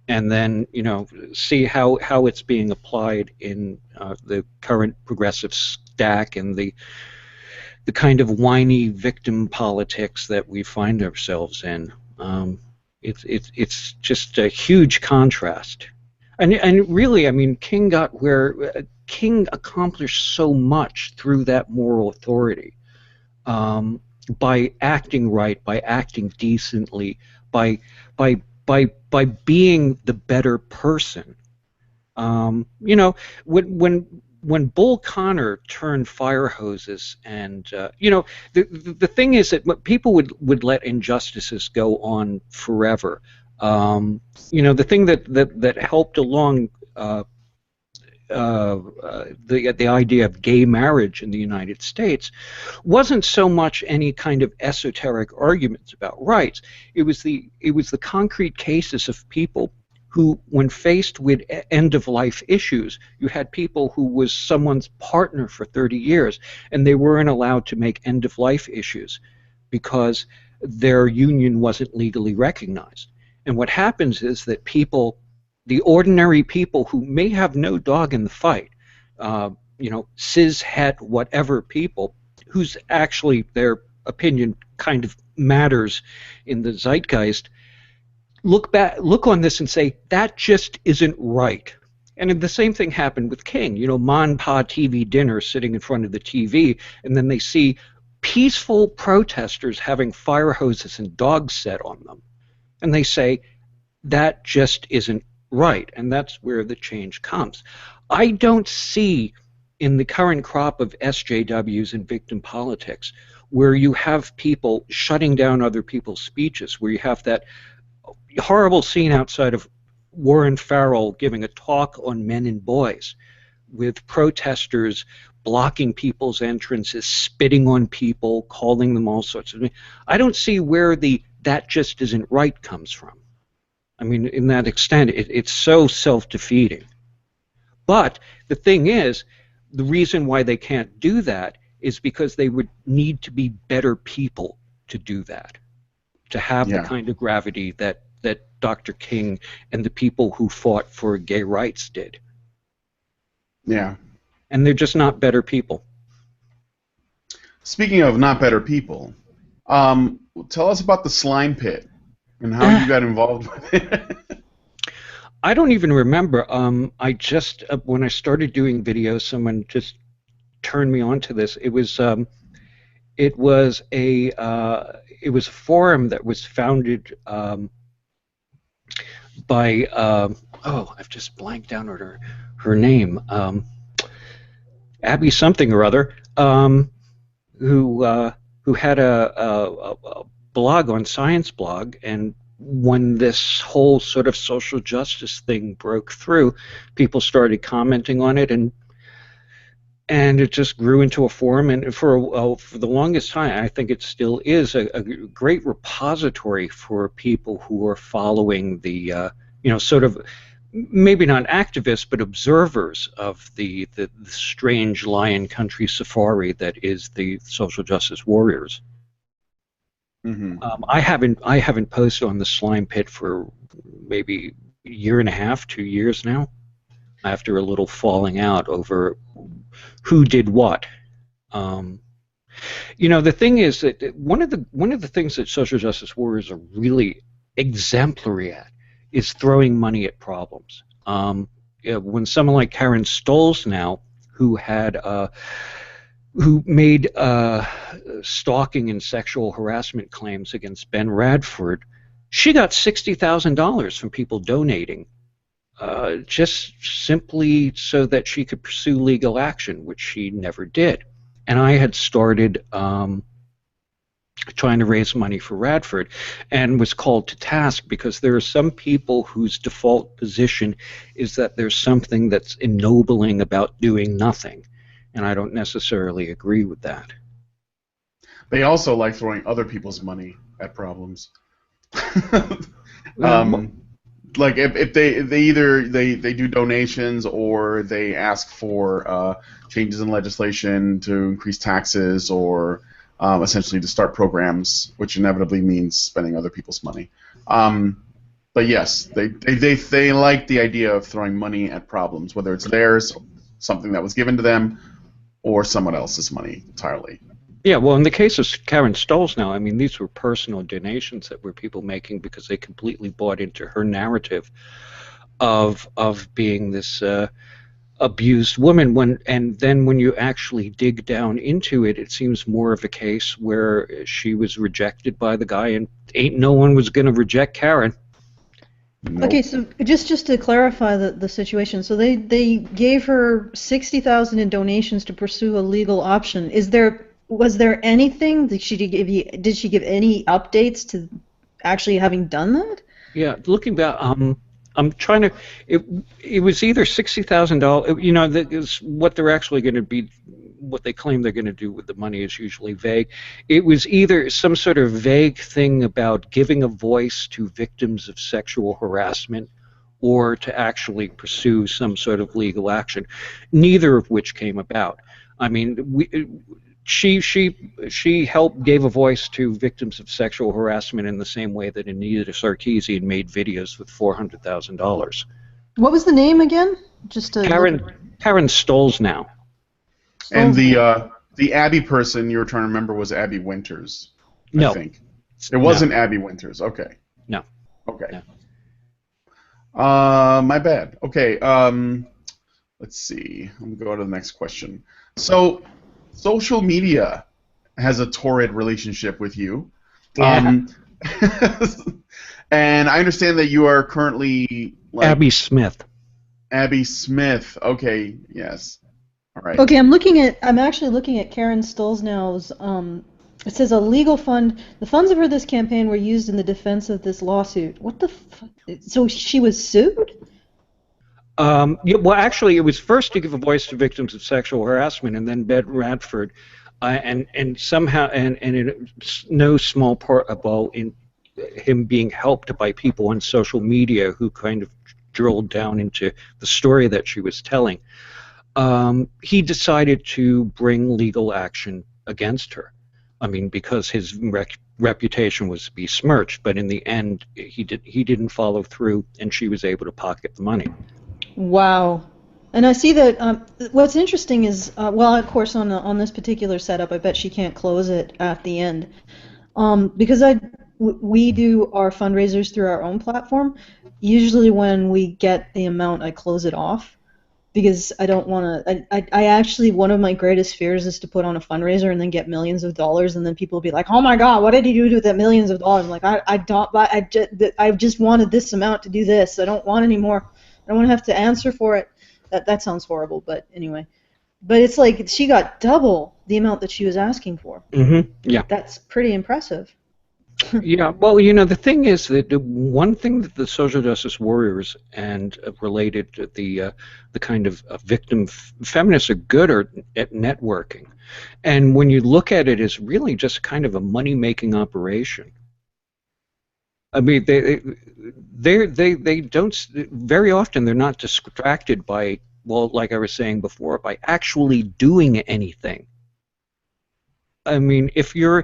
and then, you know, see how it's being applied in the current progressive stack and the kind of whiny victim politics that we find ourselves in. It's just a huge contrast, and really, I mean, King accomplished so much through that moral authority, by acting right, by acting decently, by being the better person. You know, when Bull Connor turned fire hoses, and you know, the thing is that people would let injustices go on forever. You know, the thing that helped along the idea of gay marriage in the United States wasn't so much any kind of esoteric arguments about rights. It was the concrete cases of people who, when faced with end-of-life issues, you had people who was someone's partner for 30 years, and they weren't allowed to make end-of-life issues because their union wasn't legally recognized. And what happens is that people, the ordinary people who may have no dog in the fight, cis, het, whatever people, whose actually their opinion kind of matters in the zeitgeist, look on this and say, that just isn't right. And the same thing happened with King. Ma and Pa TV dinner sitting in front of the TV, and then they see peaceful protesters having fire hoses and dogs set on them. And they say, that just isn't right. And that's where the change comes. I don't see in the current crop of SJWs and victim politics where you have people shutting down other people's speeches, where you have that horrible scene outside of Warren Farrell giving a talk on men and boys, with protesters blocking people's entrances, spitting on people, calling them all sorts of things. I don't see where the "that just isn't right" comes from. I mean, in that extent, it's so self-defeating. But the thing is, the reason why they can't do that is because they would need to be better people to do that, to have the kind of gravity that Dr. King and the people who fought for gay rights did. Yeah. And they're just not better people. Speaking of not better people, tell us about the slime pit and how you got involved with it. I don't even remember. I just when I started doing videos, someone just turned me on to this. It was a forum that was founded by I've just blanked out on her name, Abby something or other, who had a blog on Science Blog, and when this whole sort of social justice thing broke through, people started commenting on it, and it just grew into a forum. And for the longest time, I think it still is a great repository for people who are following the sort of, maybe not activists, but observers of the strange lion country safari that is the social justice warriors. Mm-hmm. I haven't posted on the slime pit for maybe a year and a half, 2 years now, after a little falling out over who did what. The thing is that one of the things that social justice warriors are really exemplary at is throwing money at problems. When someone like Karen Stolz now, who made stalking and sexual harassment claims against Ben Radford, she got $60,000 from people donating, just simply so that she could pursue legal action, which she never did. And I had started trying to raise money for Radford, and was called to task because there are some people whose default position is that there's something that's ennobling about doing nothing, and I don't necessarily agree with that. They also like throwing other people's money at problems. Like if they either do donations, or they ask for changes in legislation to increase taxes, or essentially to start programs, which inevitably means spending other people's money. But yes, they like the idea of throwing money at problems, whether it's theirs, something that was given to them, or someone else's money entirely. Yeah, well, in the case of Karen Stolz now, I mean, these were personal donations that were people making because they completely bought into her narrative of being this abused woman. And then when you actually dig down into it, it seems more of a case where she was rejected by the guy, and ain't no one was going to reject Karen. Nope. Okay, so just to clarify the situation, so they gave her $60,000 in donations to pursue a legal option. Was there anything that she give you? Did she give any updates to actually having done that? Yeah, looking back, I'm trying to. It was either $60,000. You know, that is what they're actually going to be. What they claim they're going to do with the money is usually vague. It was either some sort of vague thing about giving a voice to victims of sexual harassment, or to actually pursue some sort of legal action. Neither of which came about. I mean, she helped gave a voice to victims of sexual harassment in the same way that Anita Sarkeesian made videos with $400,000. What was the name again? Just to Karen Stoles now. And the Abby person you were trying to remember was Abby Winters. No, I think it wasn't Abby Winters. Okay. No. Okay. No. My bad. Okay. Let's see. I'm gonna go to the next question. So, social media has a torrid relationship with you. Yeah. And I understand that you are currently Abby Smith. Abby Smith. Okay. Yes. All right. Okay, I'm actually looking at Karen Stolznow's. It says a legal fund. The funds for this campaign were used in the defense of this lawsuit. What the? So she was sued? Yeah, well, actually, it was first to give a voice to victims of sexual harassment, and then Ben Radford, and somehow, and in no small part about in him being helped by people on social media who kind of drilled down into the story that she was telling. He decided to bring legal action against her. I mean, because his reputation was besmirched, but in the end, he didn't follow through, and she was able to pocket the money. Wow. And I see that what's interesting is, well, of course, on this particular setup, I bet she can't close it at the end. Because we do our fundraisers through our own platform. Usually when we get the amount, I close it off. Because I don't want to. I actually, one of my greatest fears is to put on a fundraiser and then get millions of dollars, and then people will be like, "Oh my God, what did you do with that millions of dollars?" I'm like, I just wanted this amount to do this. I don't want any more. I don't want to have to answer for it. That sounds horrible, but anyway. But it's like she got double the amount that she was asking for. Mm-hmm. Yeah. That's pretty impressive. Yeah, well, you know, the thing is that the one thing that the social justice warriors and related to the kind of victim feminists are good at networking, and when you look at it as really just kind of a money-making operation. I mean, they don't very often. They're not distracted by, well, like I was saying before, by actually doing anything. I mean, if you're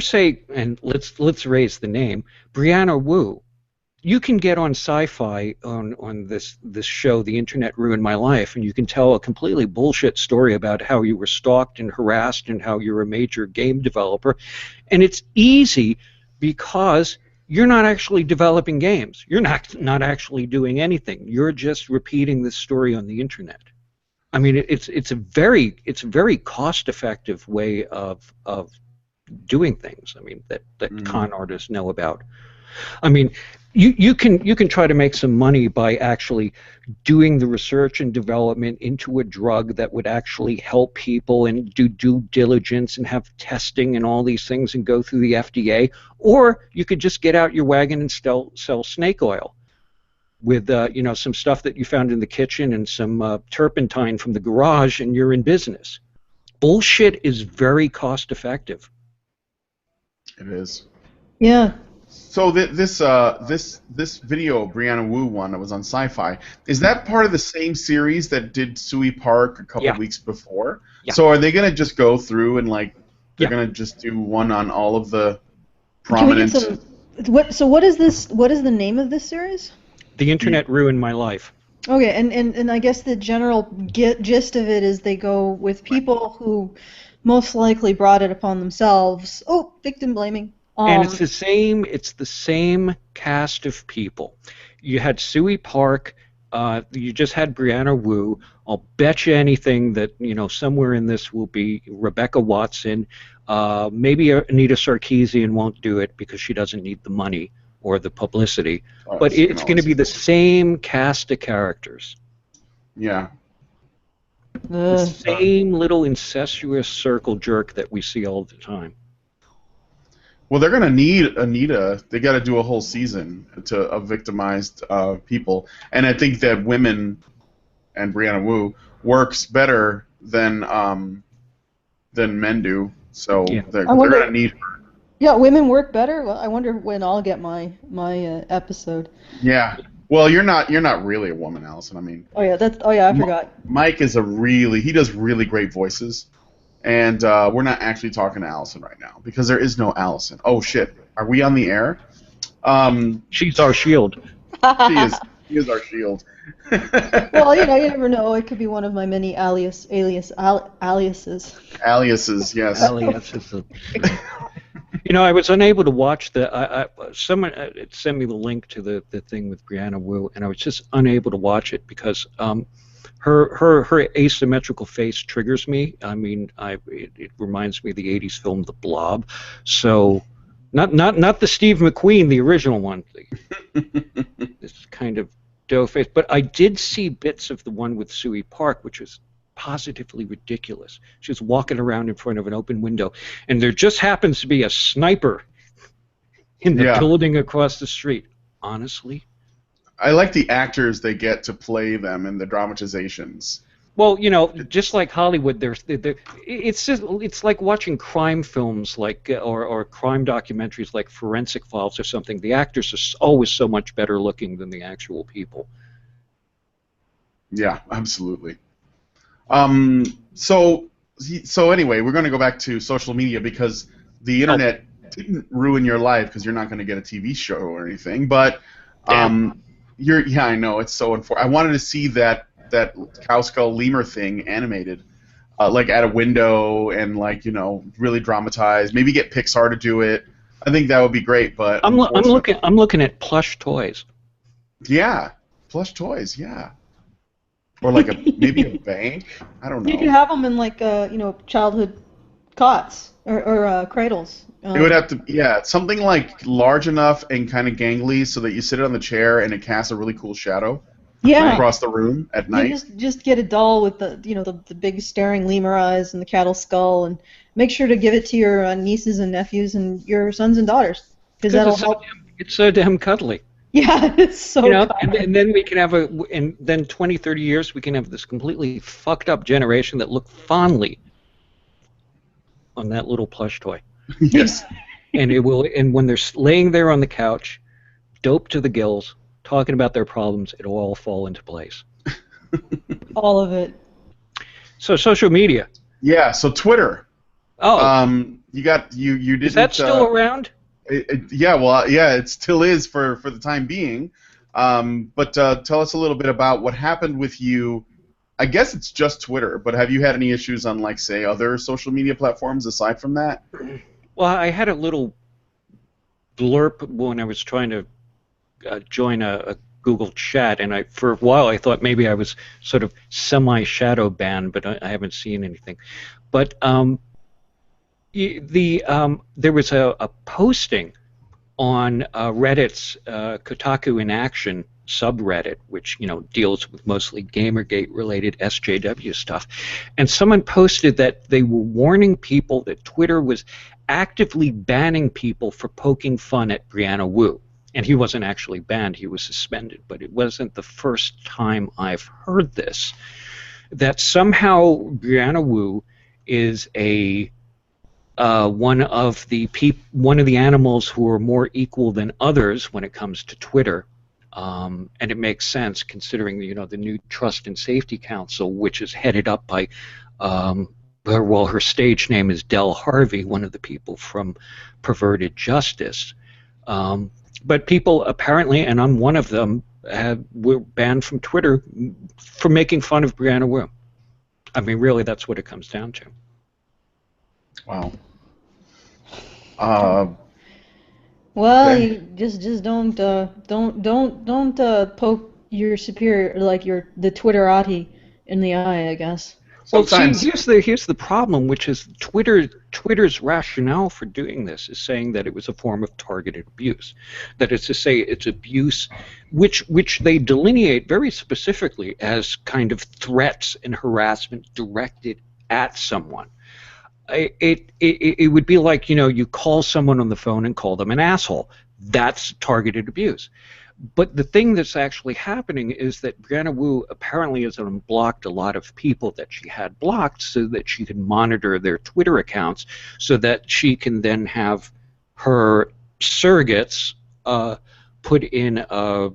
say, and let's raise the name, Brianna Wu, you can get on Sci-Fi on this show, The Internet Ruined My Life, and you can tell a completely bullshit story about how you were stalked and harassed and how you're a major game developer, and it's easy because you're not actually developing games. You're not actually doing anything. You're just repeating this story on the internet. I mean, it's a very cost-effective way of doing things. I mean, that con artists know about. I mean, you can try to make some money by actually doing the research and development into a drug that would actually help people and do due diligence and have testing and all these things and go through the FDA, or you could just get out your wagon and sell snake oil with you know, some stuff that you found in the kitchen and some turpentine from the garage, and you're in business. Bullshit is very cost effective. It is. Yeah. So this video, Brianna Wu one that was on Sci-Fi, is that part of the same series that did Sui Park a couple weeks before? Yeah. So are they gonna just go through and like they're Yeah. gonna just do one on all of the prominent? What is this? What is the name of this series? The internet ruined my life. Okay, and I guess the general gist of it is they go with people who most likely brought it upon themselves. Oh, victim blaming. And it's the same cast of people. You had Sui Park. You just had Brianna Wu. I'll bet you anything that, you know, somewhere in this will be Rebecca Watson. Maybe Anita Sarkeesian won't do it because she doesn't need the money or the publicity. But it's going to be the same cast of characters. Yeah. The same little incestuous circle jerk that we see all the time. Well, they're gonna need Anita. They got to do a whole season of victimized people, and I think that women and Brianna Wu works better than men do. So Yeah. they're I wonder. gonna need. Yeah, women work better. Well, I wonder when I'll get my episode. Yeah. Well, you're not really a woman, Allison. I mean, Oh yeah, I forgot. Mike is he does really great voices, and we're not actually talking to Allison right now because there is no Allison. Oh shit, are we on the air? She's our shield. She is our shield. Well, you never know. It could be one of my many aliases. Aliases, yes. Aliases. I was unable to watch someone sent me the link to the thing with Brianna Wu, and I was just unable to watch it because her asymmetrical face triggers me. I mean, it reminds me of the '80s film The Blob. So, not the Steve McQueen, the original one. This kind of dough face. But I did see bits of the one with Sui Park, which was positively ridiculous. She was walking around in front of an open window, and there just happens to be a sniper in the building across the street. Honestly, I like the actors they get to play them in the dramatizations. Well, just like Hollywood, it's like watching crime films, or crime documentaries like Forensic Files or something. The actors are always so much better looking than the actual people. Yeah, absolutely. So anyway, we're going to go back to social media because the internet didn't ruin your life because you're not going to get a TV show or anything. But I know it's so unfortunate. I wanted to see that cow skull lemur thing animated, like at a window and really dramatized. Maybe get Pixar to do it. I think that would be great. But I'm looking at plush toys. Yeah, plush toys. Yeah. Or maybe a bank. I don't know. You could have them in childhood cots or cradles. It would have to, something large enough and kind of gangly so that you sit on the chair and it casts a really cool shadow. Yeah. Across the room at night. You just get a doll with the big staring lemur eyes and the cattle skull, and make sure to give it to your nieces and nephews and your sons and daughters because that'll help. It's so damn cuddly. Yeah, it's so and then we can have and then 20, 30 years we can have this completely fucked up generation that look fondly on that little plush toy. Yes. And when they're laying there on the couch, doped to the gills, talking about their problems, it'll all fall into place. All of it. So social media. Yeah, so Twitter. Oh. You didn't. Is that still around? It still is for the time being. But tell us a little bit about what happened with you. I guess it's just Twitter, but have you had any issues on, say, other social media platforms aside from that? Well, I had a little blurb when I was trying to join a Google chat, and for a while I thought maybe I was sort of semi-shadow banned, but I haven't seen anything. But there was a posting on Reddit's Kotaku in Action subreddit, which deals with mostly Gamergate-related SJW stuff, and someone posted that they were warning people that Twitter was actively banning people for poking fun at Brianna Wu. And he wasn't actually banned, he was suspended. But it wasn't the first time I've heard this, that somehow Brianna Wu is one of the animals who are more equal than others when it comes to Twitter. And it makes sense considering the new Trust and Safety Council, which is headed up by her stage name is Del Harvey, one of the people from Perverted Justice. But people apparently, and I'm one of them, were banned from Twitter for making fun of Brianna Wu. I mean, really, that's what it comes down to. Wow. Well, okay. you just don't poke your superior the Twitterati in the eye, I guess. Sometimes. Well, see, here's the problem, which is Twitter's rationale for doing this is saying that it was a form of targeted abuse. That is to say, it's abuse which they delineate very specifically as kind of threats and harassment directed at someone. it would be like, you call someone on the phone and call them an asshole. That's targeted abuse. But the thing that's actually happening is that Brianna Wu apparently has unblocked a lot of people that she had blocked so that she can monitor their Twitter accounts, so that she can then have her surrogates put in a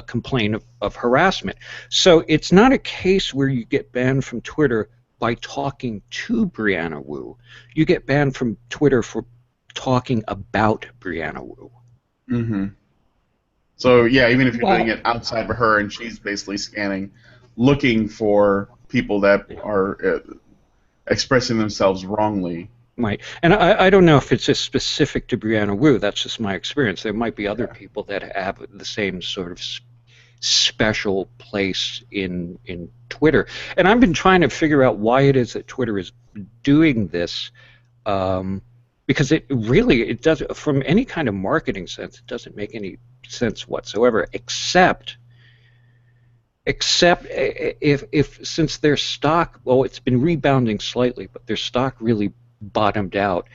complaint of harassment. So it's not a case where you get banned from Twitter by talking to Brianna Wu. You get banned from Twitter for talking about Brianna Wu. Mm-hmm. So yeah, even if you're doing it outside of her and she's basically scanning, looking for people that are expressing themselves wrongly. Right, and I don't know if it's just specific to Brianna Wu. That's just my experience. There might be other people that have the same sort of special place in Twitter. And I've been trying to figure out why it is that Twitter is doing this, because it does, from any kind of marketing sense, it doesn't make any sense whatsoever, except if since their stock, well, it's been rebounding slightly, but their stock really bottomed out,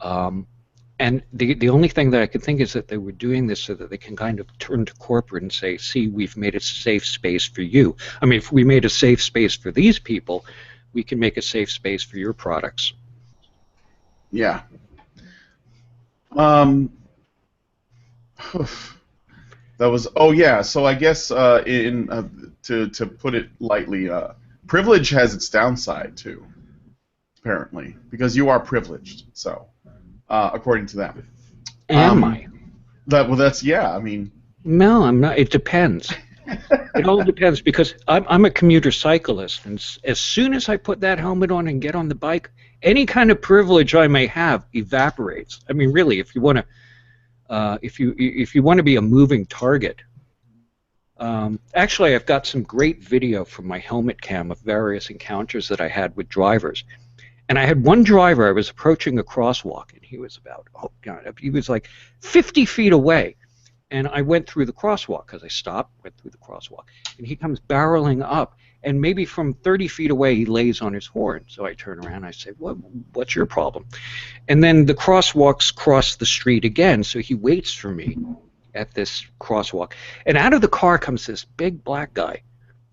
and the only thing that I could think is that they were doing this so that they can kind of turn to corporate and say, see, we've made a safe space for you. I mean, if we made a safe space for these people, we can make a safe space for your products. Yeah. That was, oh yeah, so I guess to put it lightly, privilege has its downside too, apparently, because you are privileged, so according to them. Am I? That's, yeah, I mean. No, I'm not. It depends. It all depends, because I'm a commuter cyclist, and as soon as I put that helmet on and get on the bike, any kind of privilege I may have evaporates. I mean, really, if you want to, if you want to be a moving target. Actually, I've got some great video from my helmet cam of various encounters that I had with drivers. And I had one driver, I was approaching a crosswalk, and he was about, oh God, he was like 50 feet away. And I went through the crosswalk, because I stopped, went through the crosswalk. And he comes barreling up, and maybe from 30 feet away, he lays on his horn. So I turn around, I say, what's your problem? And then the crosswalks cross the street again, so he waits for me at this crosswalk. And out of the car comes this big black guy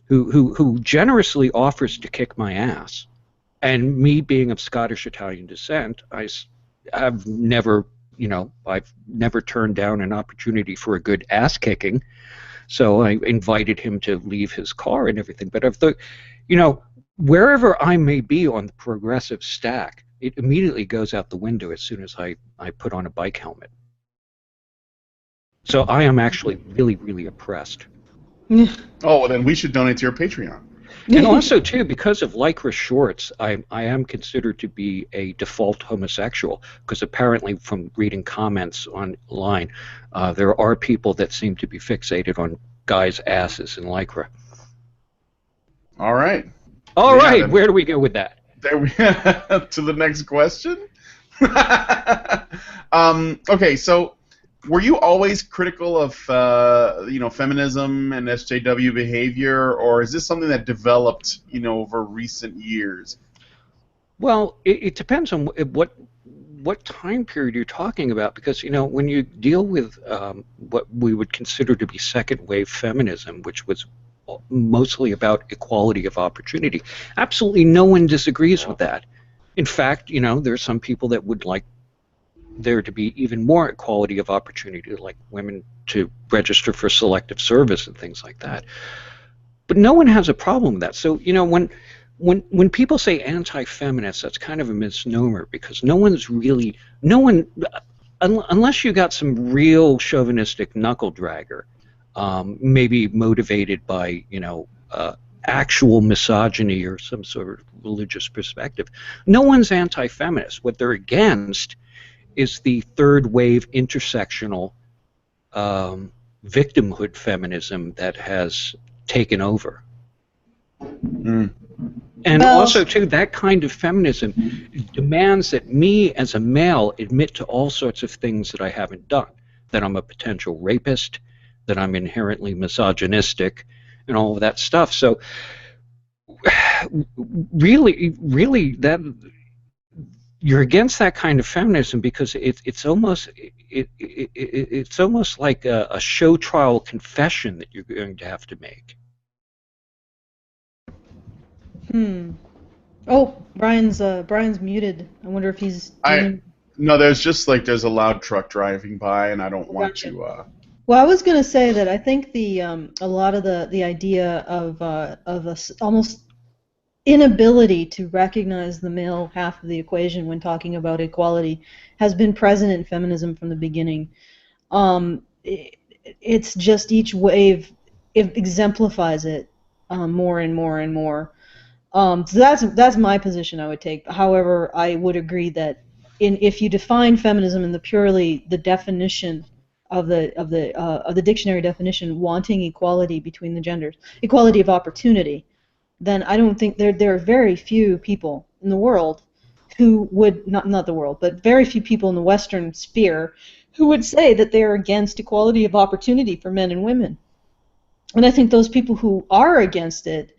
who generously offers to kick my ass. And me being of Scottish-Italian descent, I've never turned down an opportunity for a good ass kicking. So I invited him to leave his car and everything. But wherever I may be on the progressive stack, it immediately goes out the window as soon as I put on a bike helmet. So I am actually really, really oppressed. Oh, well, then we should donate to your Patreon. And also, too, because of Lycra shorts, I am considered to be a default homosexual, because apparently from reading comments online, there are people that seem to be fixated on guys' asses in Lycra. All right. All right, then, where do we go with that? There we to the next question. Okay, so were you always critical of feminism and SJW behavior, or is this something that developed over recent years? Well, it depends on what time period you're talking about, because when you deal with what we would consider to be second wave feminism, which was mostly about equality of opportunity, absolutely no one disagrees with that. In fact, there are some people that would like there to be even more equality of opportunity, like women to register for selective service and things like that. But no one has a problem with that. So when people say anti-feminist, that's kind of a misnomer, because no one, unless you got some real chauvinistic knuckle dragger, maybe motivated by actual misogyny or some sort of religious perspective, no one's anti-feminist. What they're against is the third wave intersectional victimhood feminism that has taken over. Mm. And also, too, that kind of feminism demands that me as a male admit to all sorts of things that I haven't done, that I'm a potential rapist, that I'm inherently misogynistic, and all of that stuff. So really you're against that kind of feminism because it's almost like a show trial confession that you're going to have to make. Oh, Brian's muted. I wonder if he's doing... No, there's a loud truck driving by, and I don't want to. Well, I was going to say that I think a lot of the idea of almost inability to recognize the male half of the equation when talking about equality has been present in feminism from the beginning. It's just each wave exemplifies it more and more and more. So that's my position I would take. However, I would agree that if you define feminism in the definition of the dictionary definition, wanting equality between the genders, equality of opportunity, then I don't think there are very few people in the world who would not the world, but very few people in the Western sphere who would say that they are against equality of opportunity for men and women. And I think those people who are against it,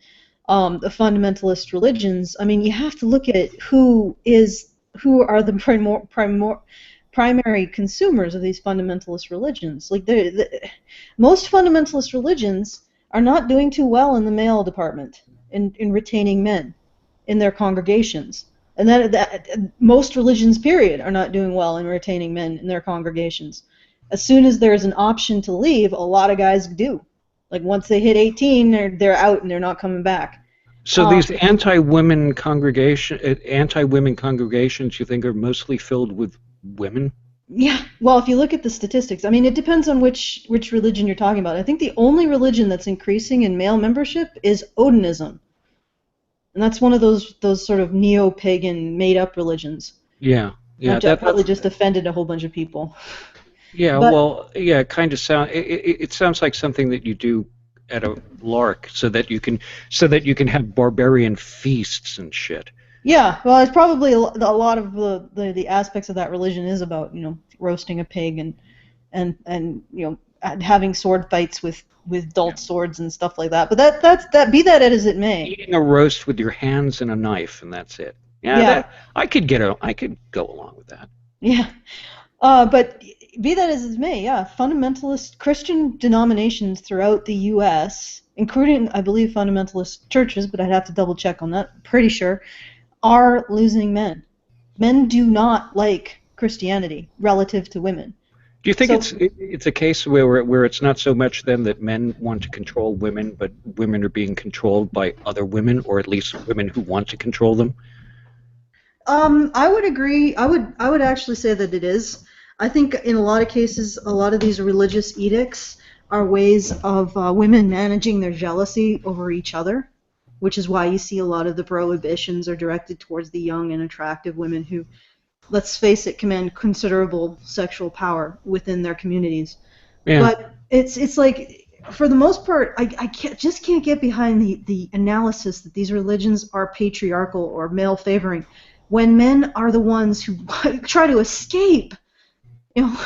the fundamentalist religions, I mean, you have to look at who are the primary consumers of these fundamentalist religions. Like most fundamentalist religions are not doing too well in the male department in retaining men in their congregations, and that most religions, period, are not doing well in retaining men in their congregations. As soon as there's an option to leave, a lot of guys do. Like once they hit 18, they're out and they're not coming back. So these anti-women congregations, you think, are mostly filled with women? Yeah. Well, if you look at the statistics, I mean, it depends on which religion you're talking about. I think the only religion that's increasing in male membership is Odinism, and that's one of those sort of neo-pagan, made-up religions. Yeah. Yeah. That probably just offended a whole bunch of people. Yeah. Well, yeah. It kind of it sounds like something that you do at a lark, so that you can have barbarian feasts and shit. Yeah, well, it's probably a lot of the aspects of that religion is about, you know, roasting a pig and you know, having sword fights with dull swords and stuff like that. But that be that as it may. Eating a roast with your hands and a knife, and that's it. Yeah. I could go along with that. Yeah, but be that as it may, yeah, fundamentalist Christian denominations throughout the U.S., including, I believe, fundamentalist churches, but I'd have to double check on that. Pretty sure. Are losing men. Men do not like Christianity relative to women. Do you think it's a case where it's not so much then that men want to control women, but women are being controlled by other women, or at least women who want to control them? I would agree. I would actually say that it is. I think in a lot of cases, a lot of these religious edicts are ways of women managing their jealousy over each other, which is why you see a lot of the prohibitions are directed towards the young and attractive women who, let's face it, command considerable sexual power within their communities. Yeah. But it's like, for the most part, I can't get behind the analysis that these religions are patriarchal or male-favoring, when men are the ones who try to escape. You know,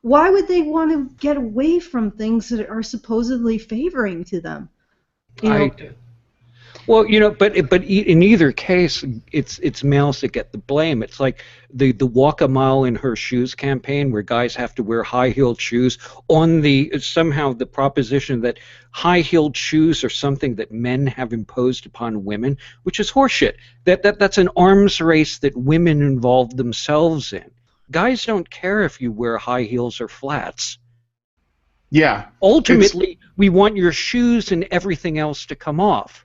why would they want to get away from things that are supposedly favoring to them? You know, well, you know, but in either case, it's males that get the blame. It's like the walk a mile in her shoes campaign, where guys have to wear high-heeled shoes on somehow the proposition that high-heeled shoes are something that men have imposed upon women, which is horseshit. That's an arms race that women involve themselves in. Guys don't care if you wear high heels or flats. Yeah. Ultimately, we want your shoes and everything else to come off.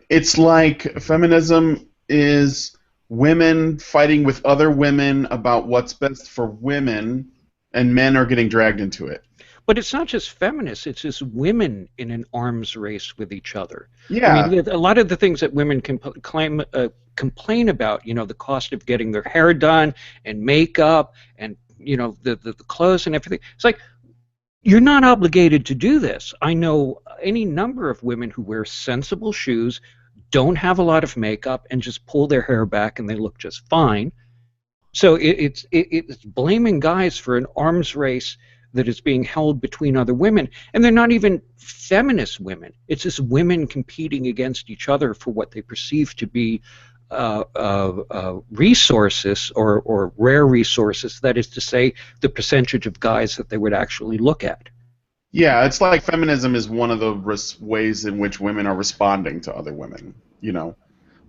It's like feminism is women fighting with other women about what's best for women, and men are getting dragged into it. But it's not just feminists, it's just women in an arms race with each other. Yeah. I mean, a lot of the things that women complain about, you know, the cost of getting their hair done and makeup and, you know, the clothes and everything. It's like, you're not obligated to do this. I know any number of women who wear sensible shoes, don't have a lot of makeup, and just pull their hair back and they look just fine. So it's blaming guys for an arms race that is being held between other women, and they're not even feminist women. It's just women competing against each other for what they perceive to be resources or rare resources. That is to say, the percentage of guys that they would actually look at. Yeah, it's like feminism is one of the ways in which women are responding to other women. You know,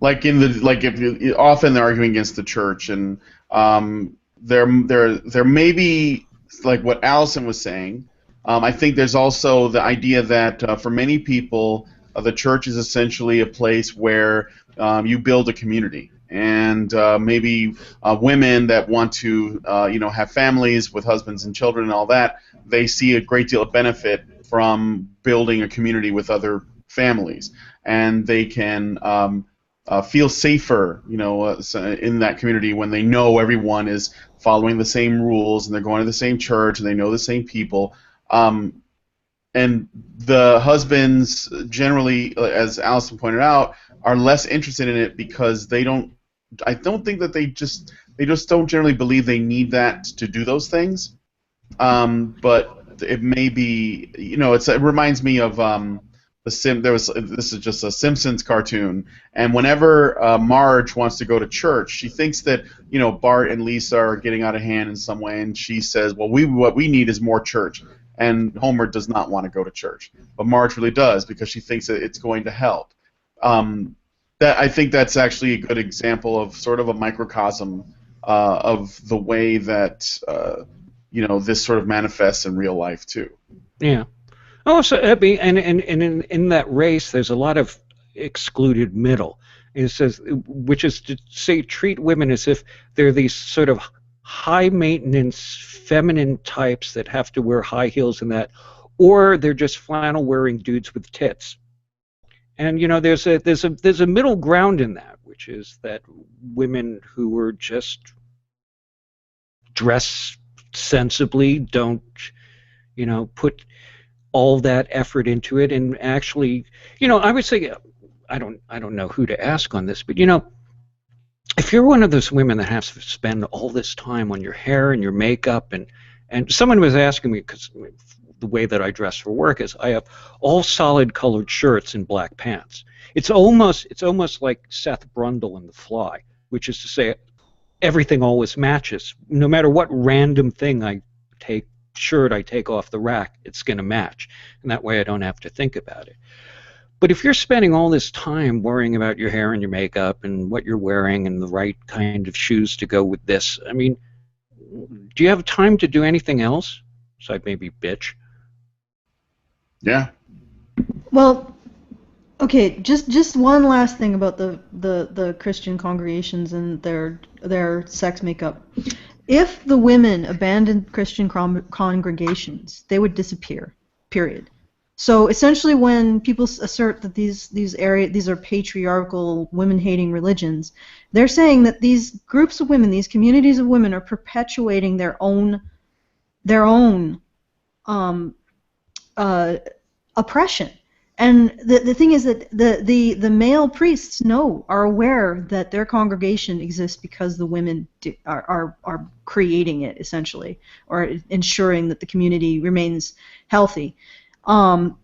like if often they're arguing against the church, and there may be, like what Allison was saying. I think there's also the idea that for many people, the church is essentially a place where you build a community, and maybe women that want to have families with husbands and children and all that, they see a great deal of benefit from building a community with other families, and they can feel safer, in that community when they know everyone is following the same rules and they're going to the same church and they know the same people. And the husbands generally, as Allison pointed out, are less interested in it because they don't. I don't think that they just don't generally believe they need that to do those things. But it may be, it reminds me of this is just a Simpsons cartoon, and whenever Marge wants to go to church, she thinks that Bart and Lisa are getting out of hand in some way, and she says, well, what we need is more church. And Homer does not want to go to church, but Marge really does because she thinks that it's going to help. I think that's actually a good example of sort of a microcosm of the way that this sort of manifests in real life too. Yeah. Oh, so and in that race, there's a lot of excluded middle. It says, which is to say, treat women as if they're these sort of high maintenance feminine types that have to wear high heels and that, or they're just flannel wearing dudes with tits. And there's a middle ground in that, which is that women who are just dress sensibly, don't put all that effort into it, and actually, I would say, I don't know who to ask on this, but if you're one of those women that has to spend all this time on your hair and your makeup, and someone was asking me, because the way that I dress for work is I have all solid colored shirts and black pants. It's almost like Seth Brundle in The Fly, which is to say everything always matches. No matter what random thing I take off the rack, it's going to match, and that way I don't have to think about it. But if you're spending all this time worrying about your hair and your makeup and what you're wearing and the right kind of shoes to go with this, I mean, do you have time to do anything else besides maybe bitch? Yeah. Well, okay, just one last thing about the Christian congregations and their sex makeup. If the women abandoned Christian congregations, they would disappear. Period. So essentially, when people assert that these are patriarchal, women-hating religions, they're saying that these groups of women, these communities of women, are perpetuating their own oppression. And the thing is that the male priests are aware that their congregation exists because the women are creating it, essentially, or ensuring that the community remains healthy. Or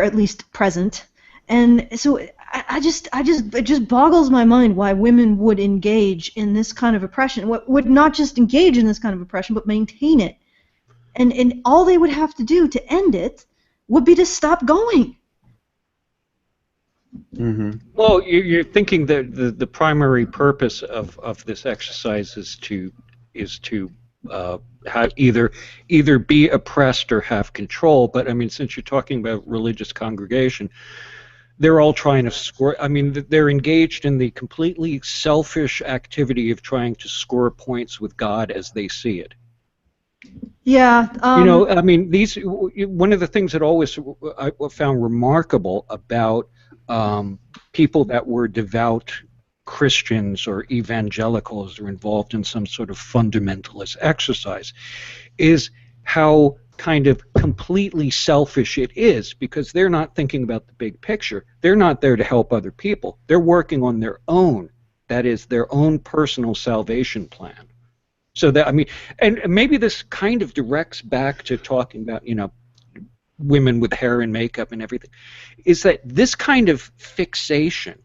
at least present, and so it just boggles my mind why women would engage in this kind of oppression. Would not just engage in this kind of oppression, but maintain it, and all they would have to do to end it would be to stop going. Mm-hmm. Well, you're thinking that the primary purpose of this exercise is to have either be oppressed or have control. But I mean, since you're talking about religious congregation, they're all trying to score. I mean, they're engaged in the completely selfish activity of trying to score points with God as they see it. Yeah. I mean, one of the things that I found remarkable about people that were devout Christians or evangelicals or involved in some sort of fundamentalist exercise is how kind of completely selfish it is, because they're not thinking about the big picture. They're not there to help other people. They're working on their own, that is, their own personal salvation plan. So that, I mean, and maybe this kind of directs back to talking about, women with hair and makeup and everything, is that this kind of fixation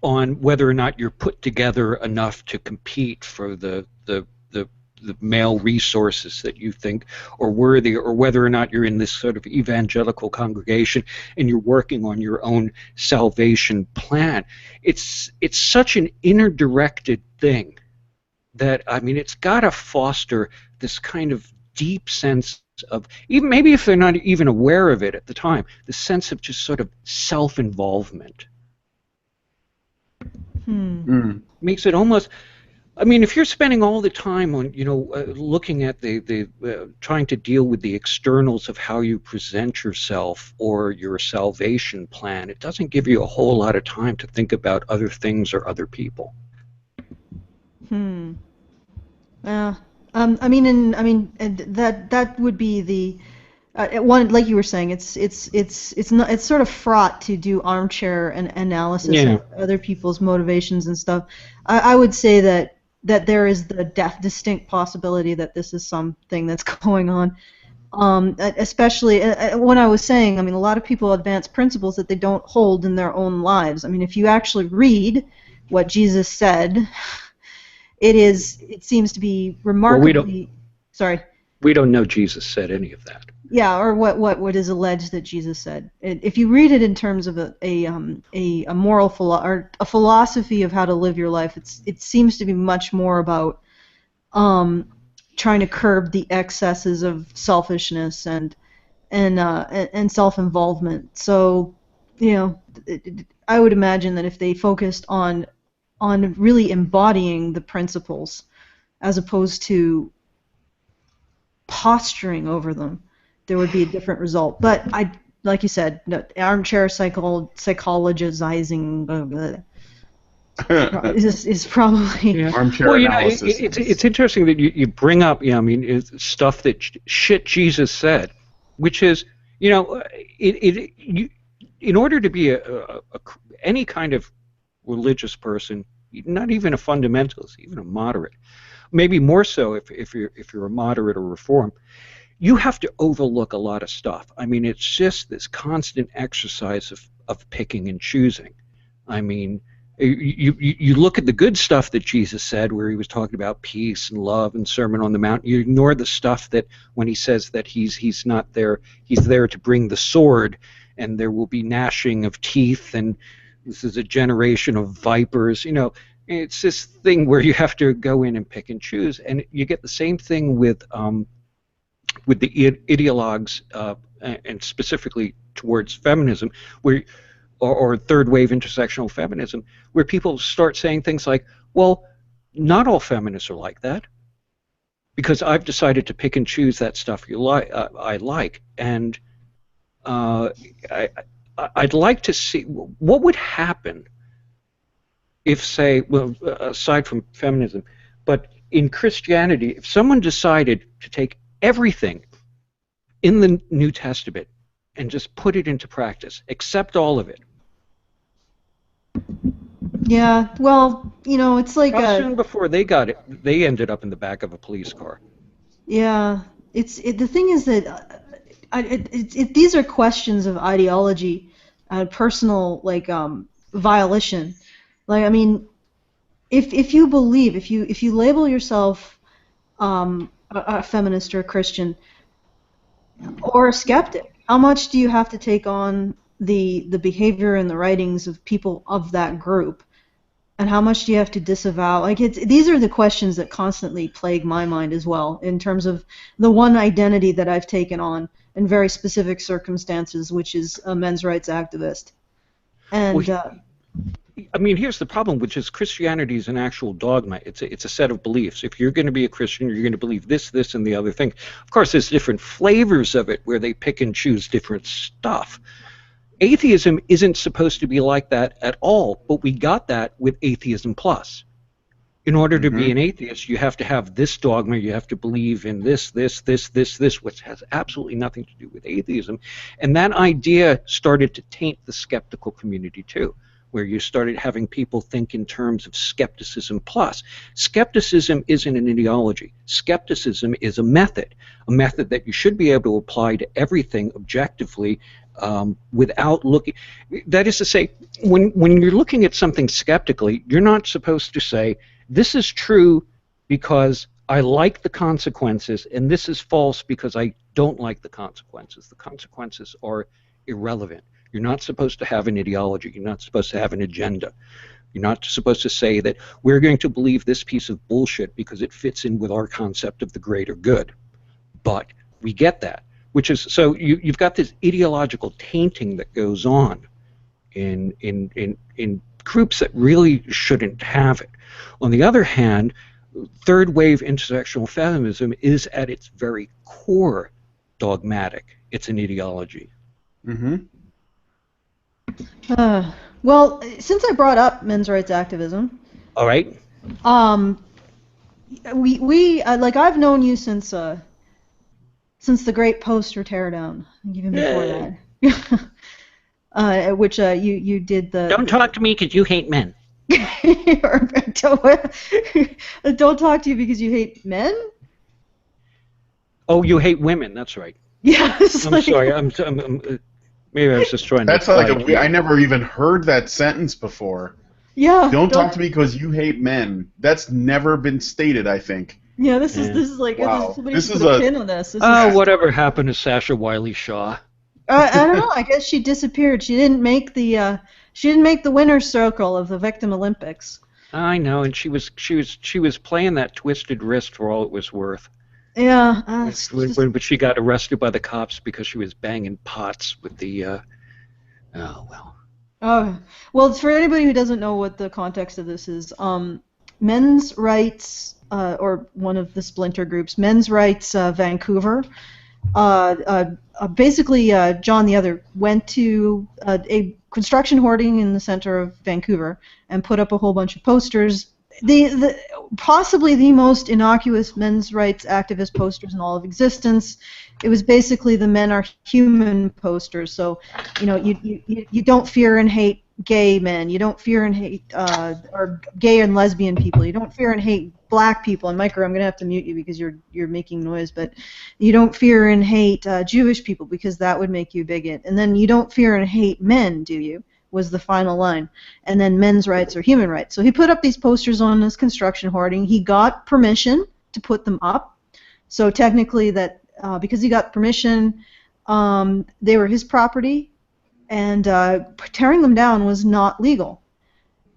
on whether or not you're put together enough to compete for the male resources that you think are worthy, or whether or not you're in this sort of evangelical congregation and you're working on your own salvation plan. It's such an inner directed thing that, I mean, it's got to foster this kind of deep sense of, even maybe if they're not even aware of it at the time, the sense of just sort of self-involvement. Makes it almost, I mean, if you're spending all the time on, looking at trying to deal with the externals of how you present yourself or your salvation plan, it doesn't give you a whole lot of time to think about other things or other people. That would be the one, like you were saying. It's sort of fraught to do armchair analysis of other people's motivations and stuff. I would say that there is the distinct possibility that this is something that's going on. Especially when I was saying, I mean, a lot of people advance principles that they don't hold in their own lives. I mean, if you actually read what Jesus said, it seems to be remarkably. Sorry. We don't know Jesus said any of that. Yeah, or what is alleged that Jesus said. If you read it in terms of a moral or a philosophy of how to live your life, it seems to be much more about trying to curb the excesses of selfishness and self-involvement. So, I would imagine that if they focused on really embodying the principles as opposed to posturing over them, there would be a different result. But like you said, armchair psychologizing is probably armchair analysis. It's interesting that you bring up, it's stuff that shit Jesus said, which is, in order to be any kind of religious person, not even a fundamentalist, even a moderate, maybe more so if you're a moderate or reform, you have to overlook a lot of stuff. I mean, it's just this constant exercise of picking and choosing. I mean, you look at the good stuff that Jesus said, where he was talking about peace and love and Sermon on the Mount. You ignore the stuff that when he says that he's not there, he's there to bring the sword, and there will be gnashing of teeth, and this is a generation of vipers. It's this thing where you have to go in and pick and choose, and you get the same thing with the ideologues, and specifically towards feminism, or third wave intersectional feminism, where people start saying things like, well, not all feminists are like that, because I've decided to pick and choose that stuff I like, and I'd like to see what would happen if, say, well, aside from feminism, but in Christianity, if someone decided to take everything in the New Testament and just put it into practice, accept all of it. Yeah, well, it's like how soon before they got it, they ended up in the back of a police car. Yeah, the thing is that these are questions of ideology, personal violation. Like, I mean, if you believe, if you label yourself a feminist or a Christian or a skeptic, how much do you have to take on the behavior and the writings of people of that group, and how much do you have to disavow? Like, these are the questions that constantly plague my mind as well, in terms of the one identity that I've taken on in very specific circumstances, which is a men's rights activist. And I mean, here's the problem, which is Christianity is an actual dogma. It's a set of beliefs. If you're going to be a Christian, you're going to believe this, and the other thing. Of course, there's different flavors of it where they pick and choose different stuff. Atheism isn't supposed to be like that at all, but we got that with Atheism Plus. In order to be an atheist, you have to have this dogma, you have to believe in this, which has absolutely nothing to do with atheism. And that idea started to taint the skeptical community too, where you started having people think in terms of skepticism plus. Skepticism isn't an ideology. Skepticism is a method that you should be able to apply to everything objectively, without looking. That is to say, when you're looking at something skeptically, you're not supposed to say, this is true because I like the consequences, and this is false because I don't like the consequences. The consequences are irrelevant. You're not supposed to have an ideology. You're not supposed to have an agenda. You're not supposed to say that we're going to believe this piece of bullshit because it fits in with our concept of the greater good. But we get that, which is, so you've got this ideological tainting that goes on in groups that really shouldn't have it. On the other hand, third wave intersectional feminism is at its very core dogmatic. It's an ideology. Mm-hmm. Well, since I brought up men's rights activism, All right. we like I've known you since the Great Poster Teardown, even before that, which you did the. Don't talk to me because you hate men. Don't talk to you because you hate men. Oh, you hate women. That's right. Yeah. I'm sorry. Maybe I was just trying That's to. like I never even heard that sentence before. Yeah. Don't talk to me because you hate men. That's never been stated, I think. Yeah, this is like wow. This is a pin on this. Whatever happened to Sasha Wiley Shaw? I don't know. I guess she disappeared. She didn't make the winner's circle of the Victim Olympics. I know, and she was playing that twisted wrist for all it was worth. Yeah. But she got arrested by the cops because she was banging pots with the. Oh well. Oh well, for anybody who doesn't know what the context of this is, men's rights. Or one of the splinter groups, Men's Rights Vancouver. Basically, John the Other went to a construction hoarding in the center of Vancouver and put up a whole bunch of posters. Possibly the most innocuous men's rights activist posters in all of existence. It was basically the men are human posters. So, you don't fear and hate gay men. You don't fear and hate or gay and lesbian people. You don't fear and hate black people. And Mykeru, I'm going to have to mute you because you're making noise. But you don't fear and hate Jewish people because that would make you a bigot. And then you don't fear and hate men, do you? Was the final line. And then men's rights are human rights. So he put up these posters on this construction hoarding. He got permission to put them up. So technically that because he got permission, they were his property, and tearing them down was not legal.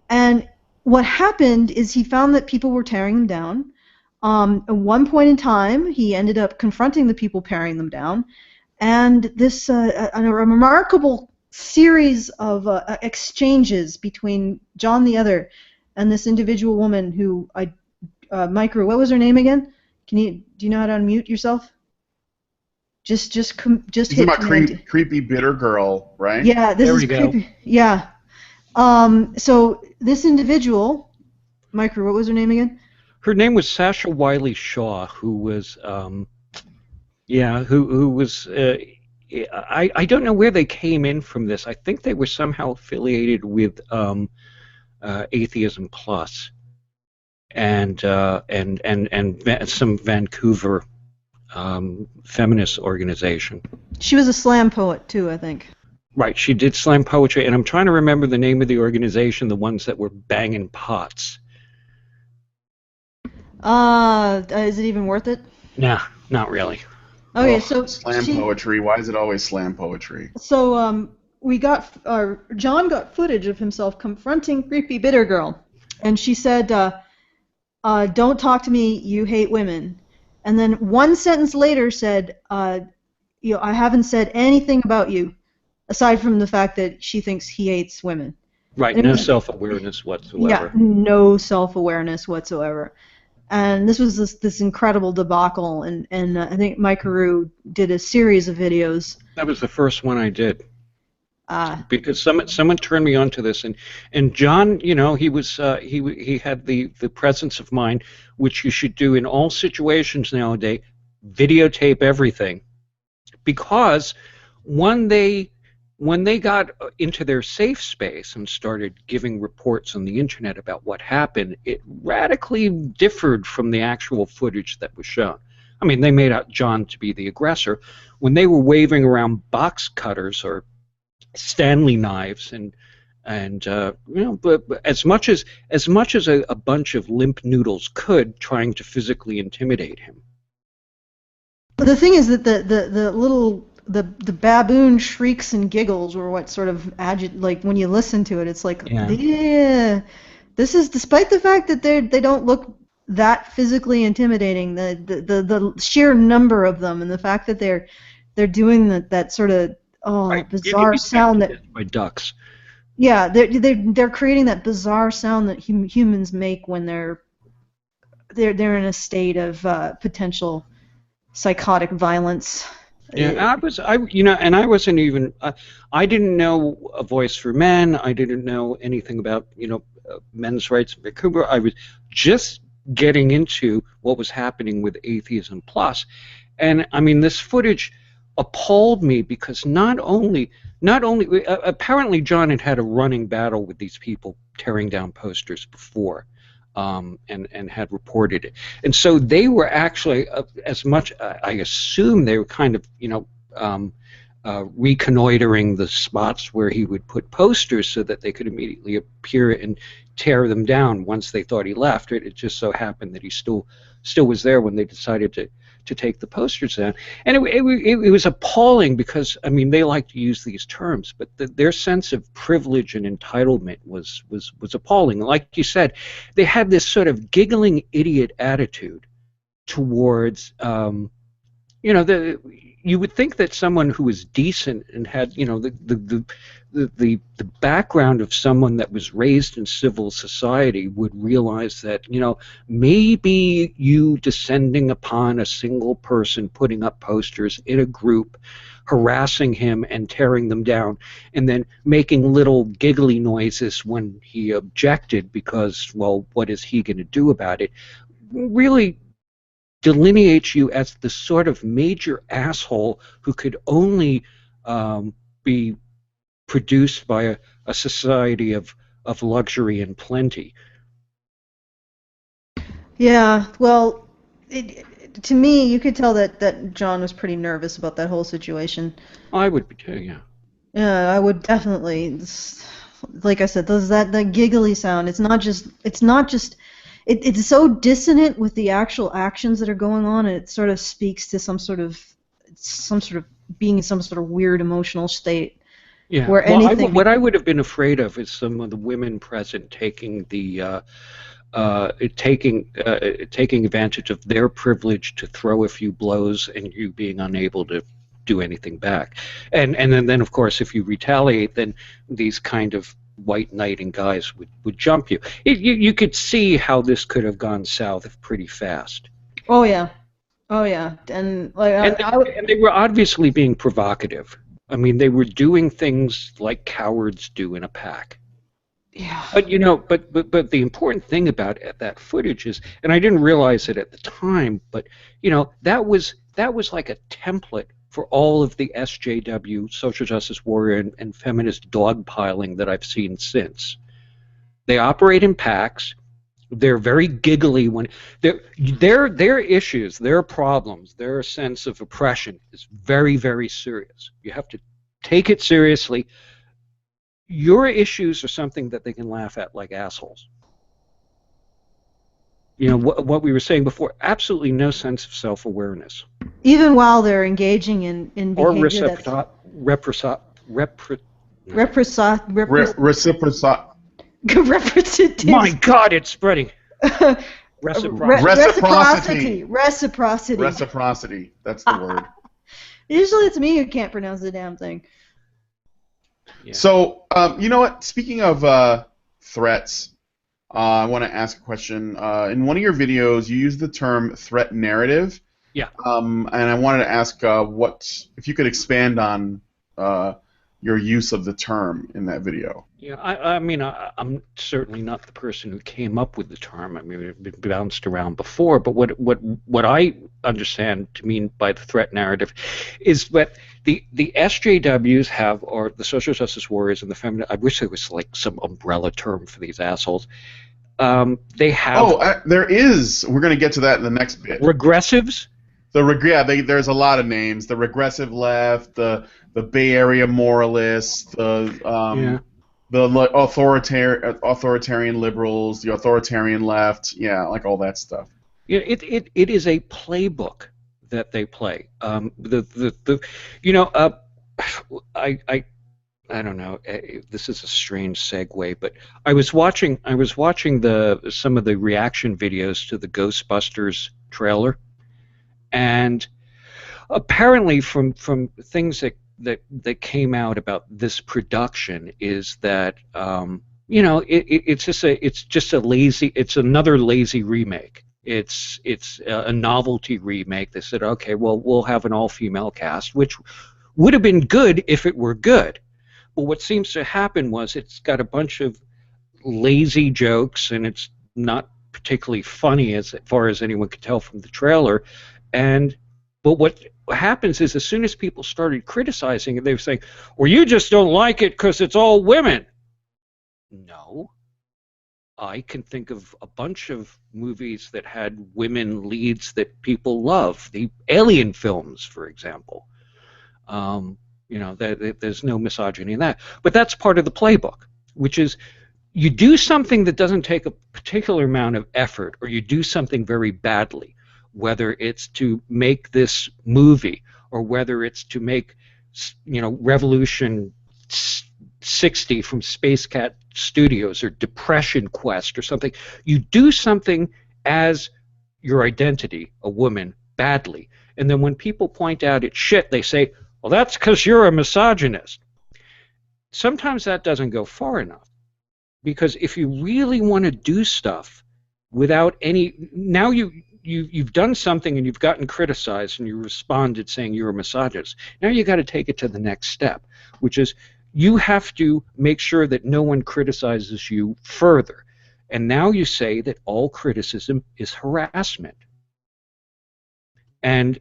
And what happened is he found that people were tearing them down. At one point in time, he ended up confronting the people tearing them down, and this a remarkable series of exchanges between John the Other and this individual woman who Mykeru, what was her name again? Do you know how to unmute yourself? Just hit about creepy bitter girl, right? Yeah, this is creepy. Yeah. So this individual, Mykeru, what was her name again? Her name was Sasha Wiley Shaw, who was who was I don't know where they came in from this. I think they were somehow affiliated with Atheism Plus and some Vancouver feminist organization. She was a slam poet too, I think. Right, she did slam poetry, and I'm trying to remember the name of the organization, the ones that were banging pots. Is it even worth it? Nah, not really. Okay, so slam poetry. Why is it always slam poetry? So John got footage of himself confronting creepy bitter girl, and she said, "Don't talk to me. You hate women." And then one sentence later said, "I haven't said anything about you, aside from the fact that she thinks he hates women." Right. No self-awareness whatsoever. Yeah, no self-awareness whatsoever. And this was this incredible debacle, and I think Mykeru did a series of videos. That was the first one I did. Because someone turned me onto this, and John, he was he had the presence of mind, which you should do in all situations nowadays, videotape everything, because when they got into their safe space and started giving reports on the internet about what happened, it radically differed from the actual footage that was shown. I mean, they made out John to be the aggressor. When they were waving around box cutters or Stanley knives and you know, but as much as a bunch of limp noodles could, trying to physically intimidate him. But the thing is that the little the baboon shrieks and giggles were what sort of like when you listen to it, it's like, yeah, this is despite the fact that they don't look that physically intimidating. The sheer number of them and the fact that they're doing that sort of bizarre sound that by ducks. Yeah, they're creating that bizarre sound that humans make when they're in a state of potential psychotic violence. Yeah, I wasn't even. I didn't know A Voice for Men. I didn't know anything about men's rights in Vancouver. I was just getting into what was happening with Atheism Plus, and I mean, this footage appalled me because not only apparently John had a running battle with these people tearing down posters before. And had reported it, and so they were actually as much. I assume they were kind of reconnoitering the spots where he would put posters so that they could immediately appear and tear them down once they thought he left. It just so happened that he still was there when they decided to take the posters down, and it was appalling because I mean they like to use these terms, but their sense of privilege and entitlement was appalling. Like you said, they had this sort of giggling idiot attitude towards you would think that someone who was decent and had the background of someone that was raised in civil society would realize that maybe you descending upon a single person putting up posters in a group, harassing him and tearing them down, and then making little giggly noises when he objected because, well, what is he going to do about it, really delineates you as the sort of major asshole who could only be produced by a society of luxury and plenty. Yeah, well, to me, you could tell that John was pretty nervous about that whole situation. I would be too, yeah. Yeah, I would definitely. Like I said, that giggly sound. It's so dissonant with the actual actions that are going on, and it sort of speaks to some sort of being in some sort of weird emotional state. Yeah. Where what I would have been afraid of is some of the women present taking advantage of their privilege to throw a few blows and you being unable to do anything back. And then of course if you retaliate, then these kind of white knighting guys would jump you. You could see how this could have gone south pretty fast. Oh yeah, and they were obviously being provocative. I mean, they were doing things like cowards do in a pack. Yeah. But but the important thing about that footage is, and I didn't realize it at the time, but that was like a template for all of the SJW, social justice warrior, and feminist dogpiling that I've seen since. They operate in packs. They're very giggly when their issues, their problems, their sense of oppression is very, very serious. You have to take it seriously. Your issues are something that they can laugh at like assholes. What we were saying before, absolutely no sense of self-awareness. Even while they're engaging in behavior reciprocity. My God, it's spreading. Reciprocity. Reciprocity. That's the word. Usually it's me who can't pronounce the damn thing. Yeah. So, you know what? Speaking of threats, I want to ask a question. In one of your videos, you used the term threat narrative. Yeah. And I wanted to ask if you could expand on your use of the term in that video. Yeah, I mean, I'm certainly not the person who came up with the term. I mean, it's been bounced around before. But what I understand to mean by the threat narrative is that the SJWs have, or the social justice warriors and the feminist. I wish there was like some umbrella term for these assholes. They have. Oh, there is. We're going to get to that in the next bit. Regressives. there's a lot of names. The regressive left, the Bay Area moralists, the authoritarian liberals, the authoritarian left, like all that stuff. Yeah, it is a playbook that they play. I don't know. This is a strange segue, but I was watching some of the reaction videos to the Ghostbusters trailer, and apparently from things that came out about this production is that it's another lazy remake. It's a novelty remake. They said, okay, well, we'll have an all-female cast, which would have been good if it were good. But what seems to happen was it's got a bunch of lazy jokes, and it's not particularly funny as far as anyone could tell from the trailer. But what happens is, as soon as people started criticizing it, they were saying, well, you just don't like it because it's all women. No. I can think of a bunch of movies that had women leads that people love. The Alien films, for example. There's no misogyny in that. But that's part of the playbook, which is you do something that doesn't take a particular amount of effort, or you do something very badly, whether it's to make this movie or whether it's to make, Revolution 60 from Space Cat Studios or Depression Quest or something. You do something as your identity, a woman, badly. And then when people point out it's shit, they say, well, that's because you're a misogynist. Sometimes that doesn't go far enough. Because if you really want to do stuff without any... Now you've done something and you've gotten criticized and you responded saying you're a misogynist. Now you got to take it to the next step, which is you have to make sure that no one criticizes you further. And now you say that all criticism is harassment. And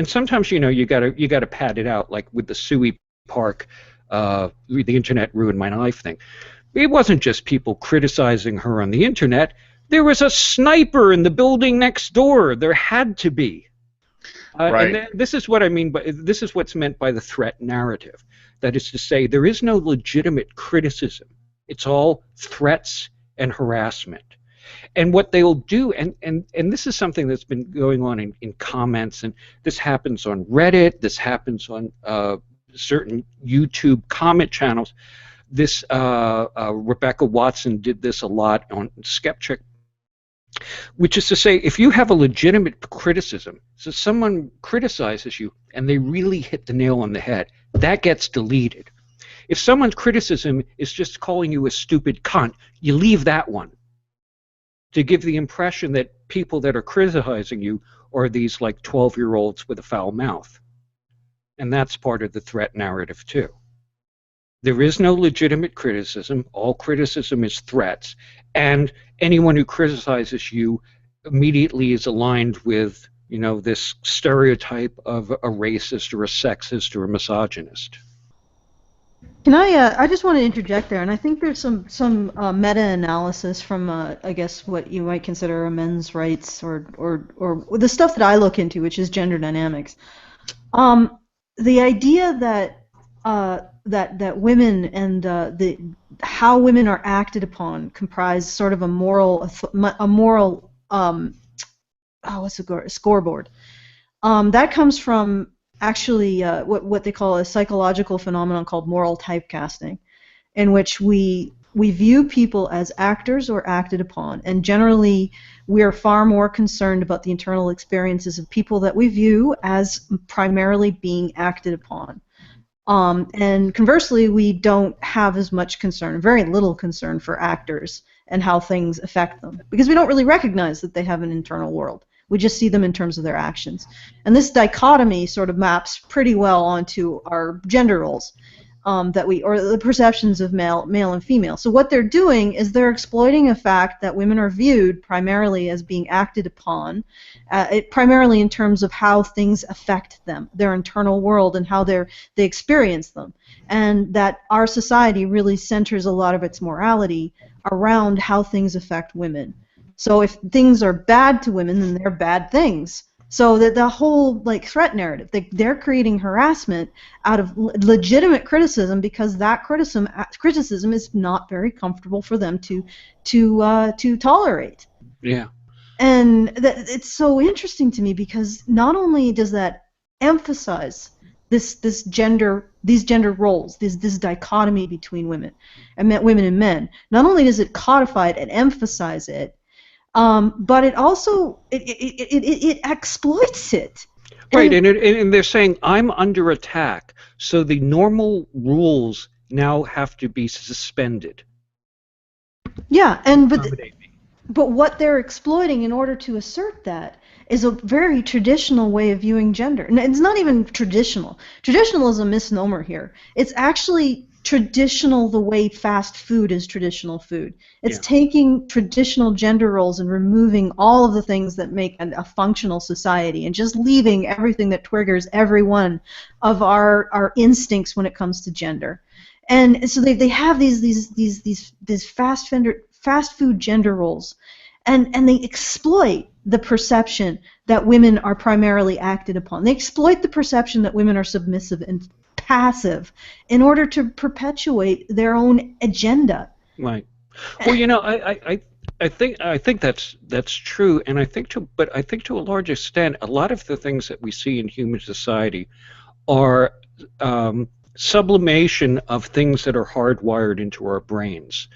sometimes you gotta pad it out, like with the Suey Park, the internet ruined my life thing. It wasn't just people criticizing her on the internet. There was a sniper in the building next door. There had to be. Right. And this is what I mean, but this is what's meant by the threat narrative. That is to say, there is no legitimate criticism. It's all threats and harassment. And what they'll do, and this is something that's been going on in comments, and this happens on Reddit, this happens on certain YouTube comment channels. This Rebecca Watson did this a lot on Skeptic, which is to say, if you have a legitimate criticism, so someone criticizes you and they really hit the nail on the head, that gets deleted. If someone's criticism is just calling you a stupid cunt, you leave that one to give the impression that people that are criticizing you are these like 12-year-olds with a foul mouth. And that's part of the threat narrative too. There is no legitimate criticism. All criticism is threats. And anyone who criticizes you immediately is aligned with, this stereotype of a racist or a sexist or a misogynist. Can I just want to interject there, and I think there's some meta-analysis from, I guess, what you might consider a men's rights or the stuff that I look into, which is gender dynamics. The idea that that women and how women are acted upon comprise sort of a moral scoreboard. That comes from actually what they call a psychological phenomenon called moral typecasting, in which we view people as actors or acted upon, and generally we are far more concerned about the internal experiences of people that we view as primarily being acted upon. And conversely, we don't have as much concern, very little concern for actors and how things affect them, because we don't really recognize that they have an internal world. We just see them in terms of their actions. And this dichotomy sort of maps pretty well onto our gender roles, or the perceptions of male and female. So what they're doing is they're exploiting a fact that women are viewed primarily as being acted upon, primarily in terms of how things affect them, their internal world, and how they experience them. And that our society really centers a lot of its morality around how things affect women. So if things are bad to women, then they're bad things. So that the whole like threat narrative, they're creating harassment out of legitimate criticism because that criticism is not very comfortable for them to tolerate. Yeah. And it's so interesting to me because not only does that emphasize these gender roles, this dichotomy between women and men. Not only does it codify it and emphasize it, but it also it exploits it. Right, and they're saying I'm under attack, so the normal rules now have to be suspended. Yeah, but what they're exploiting in order to assert that is a very traditional way of viewing gender. And it's not even traditional. Traditional is a misnomer here. It's actually traditional the way fast food is traditional food. It's taking traditional gender roles and removing all of the things that make a functional society and just leaving everything that triggers every one of our instincts when it comes to gender. And so they have these fast food gender roles, and they exploit the perception that women are primarily acted upon. They exploit the perception that women are submissive and passive in order to perpetuate their own agenda. Right. Well, you know, I think that's true, and I think to a large extent, a lot of the things that we see in human society are sublimation of things that are hardwired into our brains.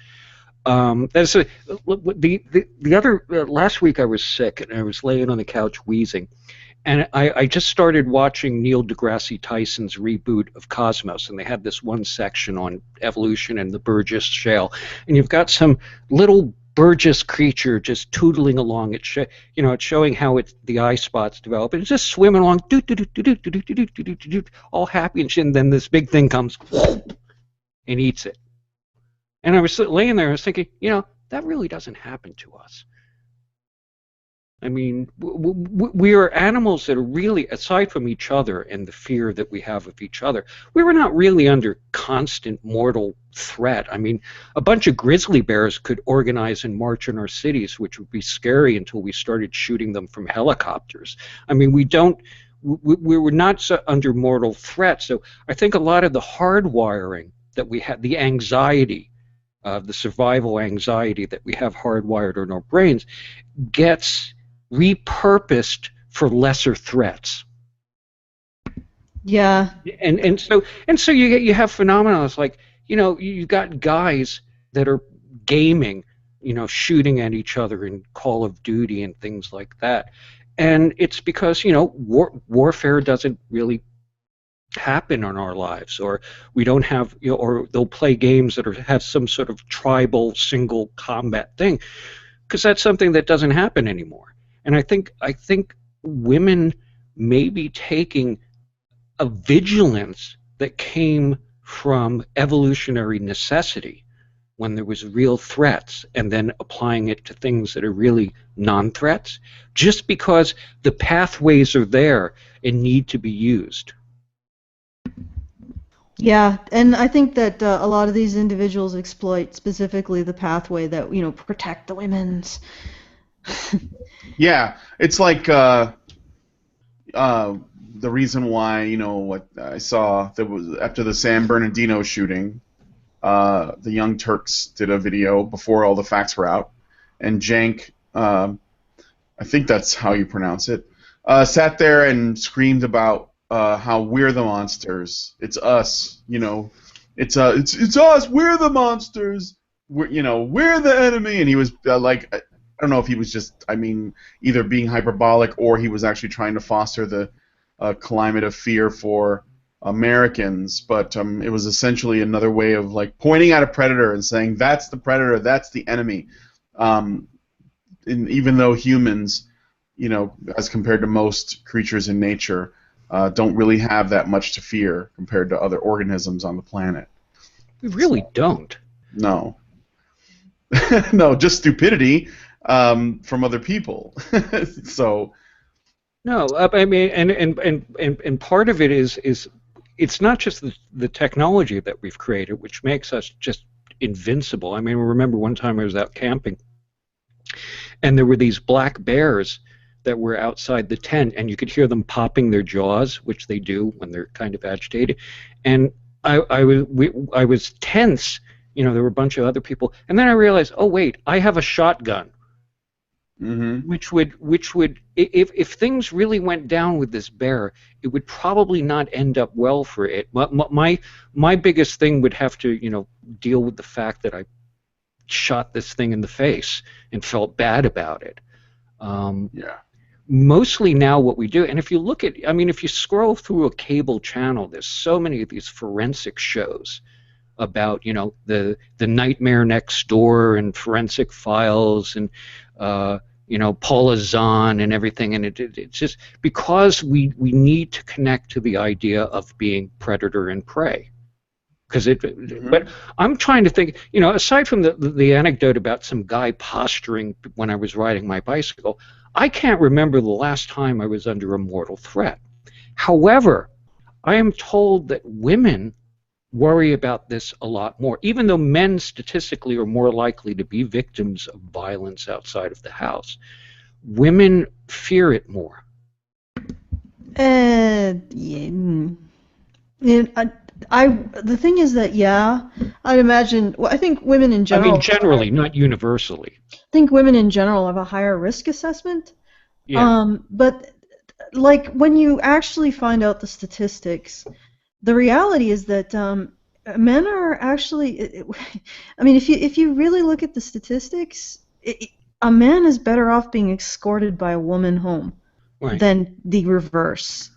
Last week I was sick and I was laying on the couch wheezing, and I just started watching Neil deGrasse Tyson's reboot of Cosmos, and they had this one section on evolution and the Burgess shale, and you've got some little Burgess creature just tootling along. It's showing how the eye spots develop, and it's just swimming along, all happy and then this big thing comes and eats it. And I was laying there, I was thinking, that really doesn't happen to us. I mean, we are animals that are really, aside from each other and the fear that we have of each other, we were not really under constant mortal threat. I mean, a bunch of grizzly bears could organize and march in our cities, which would be scary until we started shooting them from helicopters. I mean, we were not under mortal threat. So I think a lot of the hardwiring that we had, the anxiety, the survival anxiety that we have hardwired in our brains, gets repurposed for lesser threats. Yeah. And so you have phenomena. It's like, you've got guys that are gaming, shooting at each other in Call of Duty and things like that. And it's because, warfare doesn't really happen in our lives, or we don't have, or they'll play games that have some sort of tribal single combat thing, because that's something that doesn't happen anymore. And I think women may be taking a vigilance that came from evolutionary necessity when there was real threats, and then applying it to things that are really non-threats, just because the pathways are there and need to be used. Yeah, and I think that a lot of these individuals exploit specifically the pathway that, protect the women's. Yeah, it's like the reason why, what I saw, that was after the San Bernardino shooting, the Young Turks did a video before all the facts were out, and Cenk, I think that's how you pronounce it, sat there and screamed about how we're the monsters. It's us, it's us. We're the monsters. We're the enemy. And he was like, I don't know if he was just, either being hyperbolic or he was actually trying to foster the climate of fear for Americans. But it was essentially another way of like pointing at a predator and saying that's the predator, that's the enemy. And even though humans, as compared to most creatures in nature, don't really have that much to fear compared to other organisms on the planet. We really don't. No. No, just stupidity from other people. So. No, I mean, and part of it is it's not just the technology that we've created, which makes us just invincible. I mean, remember one time I was out camping, and there were these black bears that were outside the tent, and you could hear them popping their jaws, which they do when they're kind of agitated. And I was tense. You know, there were a bunch of other people, and then I realized, oh wait, I have a shotgun. Mm-hmm. Which would if things really went down with this bear, it would probably not end up well for it. My biggest thing would have to, you know, deal with the fact that I shot this thing in the face and felt bad about it. Yeah. Mostly now what we do, and if you look at, I mean, if you scroll through a cable channel, there's so many of these forensic shows about, you know, the Nightmare Next Door and Forensic Files and you know, Paula Zahn and everything, and it's just because we need to connect to the idea of being predator and prey. Because but I'm trying to think, you know, aside from the anecdote about some guy posturing when I was riding my bicycle, I can't remember the last time I was under a mortal threat. However, I am told that women worry about this a lot more, even though men statistically are more likely to be victims of violence outside of the house. Women fear it more. Yeah. The thing is that, yeah, I'd imagine, well, I think women in general... I mean, generally, not universally. I think women in general have a higher risk assessment. Yeah. But, like, when you actually find out the statistics, the reality is that men are actually... I mean, if you really look at the statistics, a man is better off being escorted by a woman home than the reverse.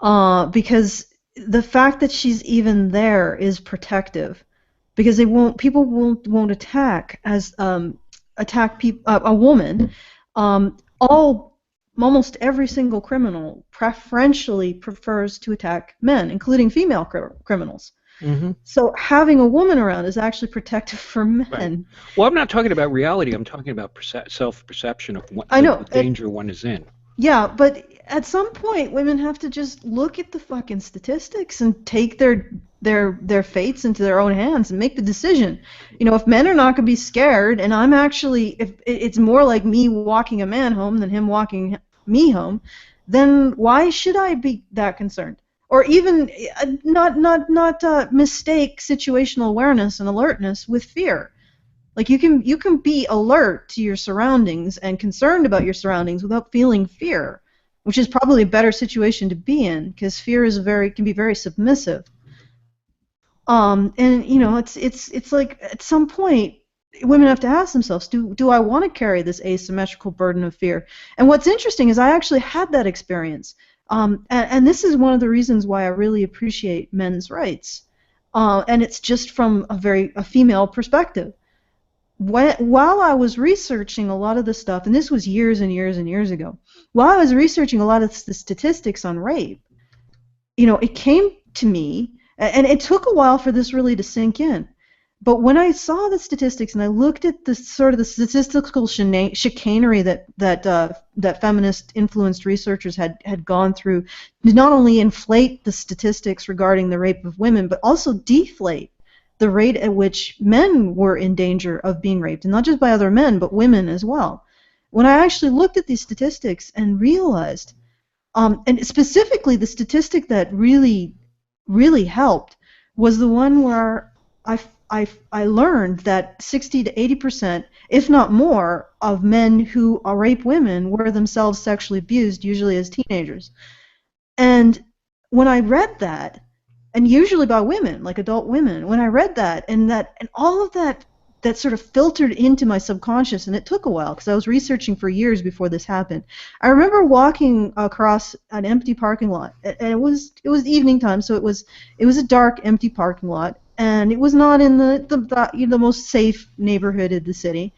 Because the fact that she's even there is protective, because people won't attack a woman. Almost every single criminal preferentially prefers to attack men, including female criminals. Mm-hmm. So having a woman around is actually protective for men. Right. Well, I'm not talking about reality. I'm talking about self-perception of the danger one is in. Yeah, but at some point, women have to just look at the fucking statistics and take their fates into their own hands and make the decision. You know, if men are not going to be scared, and if it's more like me walking a man home than him walking me home, then why should I be that concerned? Or even not mistake situational awareness and alertness with fear. Like you can be alert to your surroundings and concerned about your surroundings without feeling fear, which is probably a better situation to be in, because fear can be very submissive. And you know, it's like at some point women have to ask themselves, do I want to carry this asymmetrical burden of fear? And what's interesting is I actually had that experience. And this is one of the reasons why I really appreciate men's rights. And it's just from a female perspective. While I was researching a lot of this stuff, and this was years and years and years ago, while I was researching a lot of the statistics on rape, you know, it came to me, and it took a while for this really to sink in. But when I saw the statistics and I looked at the sort of the statistical chicanery that feminist-influenced researchers had gone through to not only inflate the statistics regarding the rape of women, but also deflate the rate at which men were in danger of being raped, and not just by other men, but women as well. When I actually looked at these statistics and realized, and specifically the statistic that really, really helped was the one where I learned that 60 to 80%, if not more, of men who rape women were themselves sexually abused, usually as teenagers. And when I read that, and usually by women, like adult women, when I read that, and all of that sort of filtered into my subconscious, and it took a while because I was researching for years before this happened. I remember walking across an empty parking lot, and it was evening time, so it was a dark, empty parking lot, and it was not in the most safe neighborhood of the city.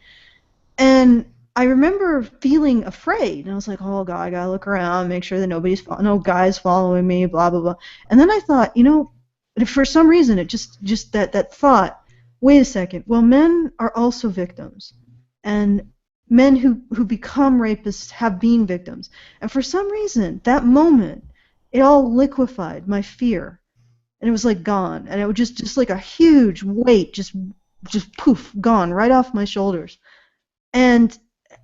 And I remember feeling afraid, and I was like, "Oh God, I gotta look around, make sure that no guys following me, blah blah blah." And then I thought, you know, for some reason, it just that thought. Wait a second. Well, men are also victims, and men who become rapists have been victims. And for some reason, that moment, it all liquefied my fear, and it was like gone, and it was just like a huge weight, just poof, gone right off my shoulders. And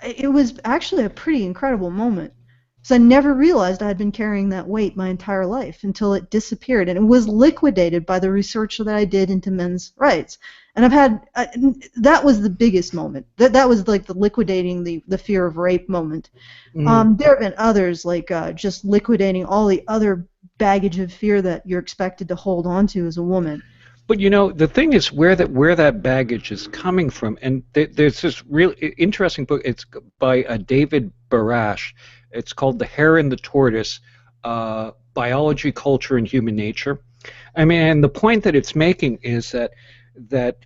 it was actually a pretty incredible moment. So I never realized I had been carrying that weight my entire life until it disappeared, and it was liquidated by the research that I did into men's rights. And that was the biggest moment. That was like the liquidating the fear of rape moment. There have been others, like just liquidating all the other baggage of fear that you're expected to hold on to as a woman. But you know, the thing is where that baggage is coming from, and there's this really interesting book. It's by David Barash. It's called The Hare and the Tortoise: Biology, Culture, and Human Nature. I mean, and the point that it's making is that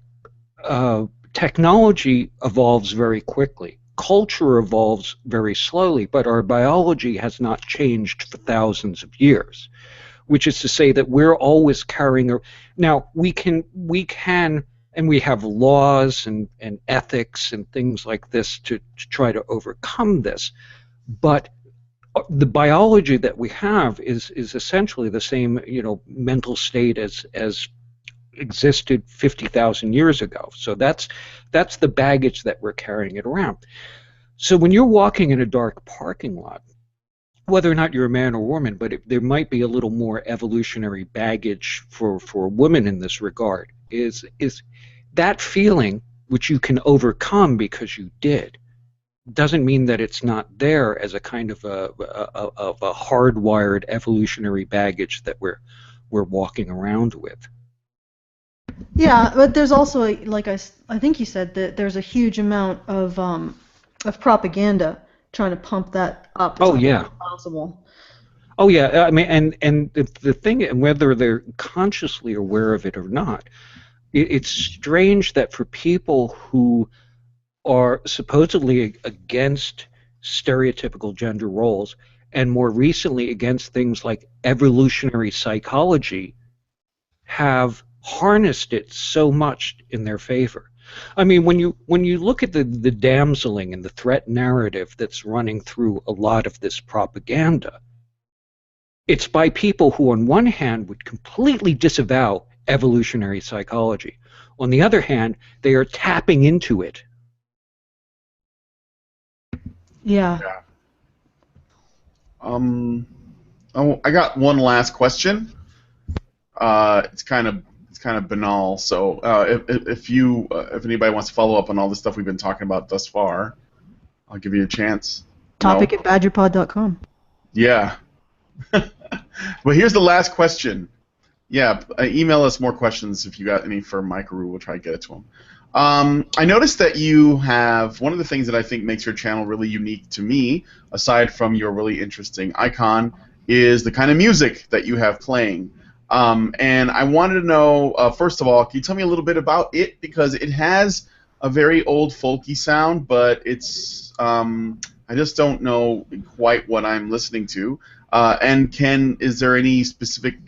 technology evolves very quickly. Culture evolves very slowly, but our biology has not changed for thousands of years, which is to say that we're always carrying now we can and we have laws and ethics and things like this to try to overcome this, but the biology that we have is essentially the same, you know, mental state as existed 50,000 years ago. So that's the baggage that we're carrying it around. So when you're walking in a dark parking lot, whether or not you're a man or woman, but there might be a little more evolutionary baggage for a woman in this regard, is that feeling, which you can overcome because you did, doesn't mean that it's not there as a kind of a hardwired evolutionary baggage that we're walking around with. Yeah, but there's also, like I think you said, that there's a huge amount of propaganda trying to pump that up as much as possible. Oh yeah, I mean, and the thing, and whether they're consciously aware of it or not, it's strange that for people who are supposedly against stereotypical gender roles, and more recently against things like evolutionary psychology, have harnessed it so much in their favor. I mean, when you look at the damseling and the threat narrative that's running through a lot of this propaganda, it's by people who on one hand would completely disavow evolutionary psychology. On the other hand, they are tapping into it. Yeah. Oh, I got one last question. It's kind of banal. So if anybody wants to follow up on all the stuff we've been talking about thus far, I'll give you a chance. Topic at badgerpod.com. Yeah. But here's the last question. Yeah, email us more questions if you got any for Mykeru. We'll try to get it to him. I noticed that you have one of the things that I think makes your channel really unique to me, aside from your really interesting icon, is the kind of music that you have playing. And I wanted to know, first of all, can you tell me a little bit about it? Because it has a very old folky sound, but it's I just don't know quite what I'm listening to. And is there any specific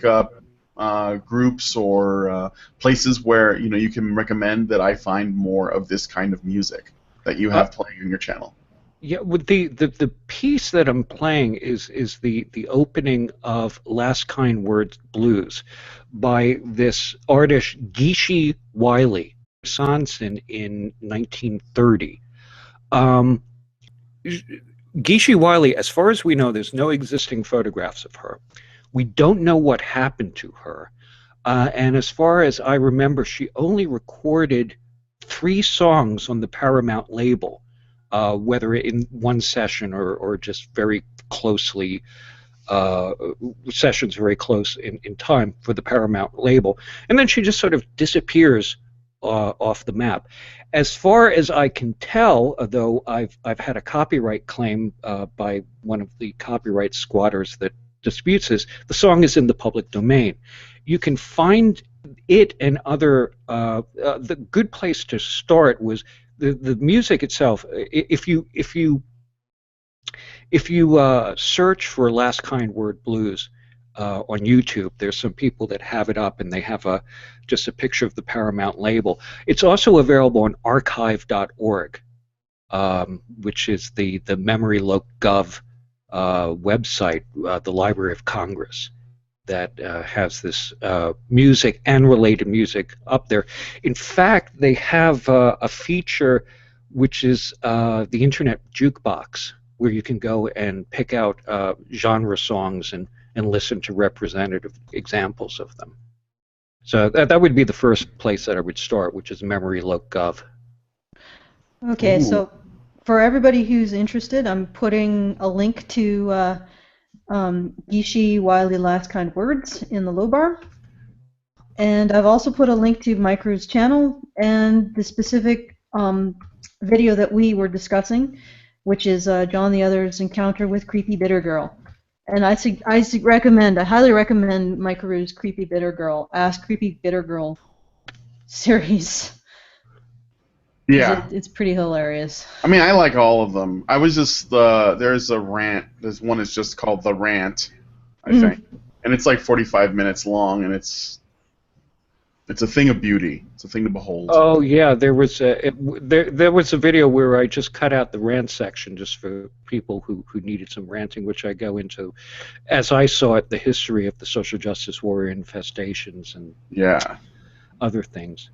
groups or places where you can recommend that I find more of this kind of music that you have playing on your channel? Yeah, with the piece that I'm playing is the opening of Last Kind Words Blues by this artist Gishi Wiley, Sanson in 1930. Gishi Wiley, as far as we know, there's no existing photographs of her. We don't know what happened to her. And as far as I remember, she only recorded 3 songs on the Paramount label, whether in one session or just very closely, sessions very close in time for the Paramount label. And then she just sort of disappears off the map. As far as I can tell, though I've had a copyright claim by one of the copyright squatters that disputes this, the song is in the public domain. You can find it and other, the good place to start was the music itself. If you search for Last Kind Word Blues on YouTube, there's some people that have it up, and they have just a picture of the Paramount label. It's also available on archive.org, which is the memory.gov website, the Library of Congress, that has this music and related music up there. In fact, they have a feature which is the Internet Jukebox, where you can go and pick out genre songs and listen to representative examples of them. So that would be the first place that I would start, which is memory.gov. Okay, Ooh. so for everybody who's interested, I'm putting a link to Gishi Wiley Last Kind Words in the low bar. And I've also put a link to Mykeru's channel and the specific video that we were discussing, which is John the Other's encounter with Creepy Bitter Girl. And I highly recommend Mykeru's Creepy Bitter Girl, Ask Creepy Bitter Girl series. Yeah. It's pretty hilarious. I mean, I like all of them. I was just there's a rant. There's one that's just called The Rant, I think, and it's like 45 minutes long, and it's a thing of beauty. It's a thing to behold. Oh yeah, there was a video where I just cut out the rant section just for people who needed some ranting, which I go into, as I saw it, the history of the social justice warrior infestations and other things.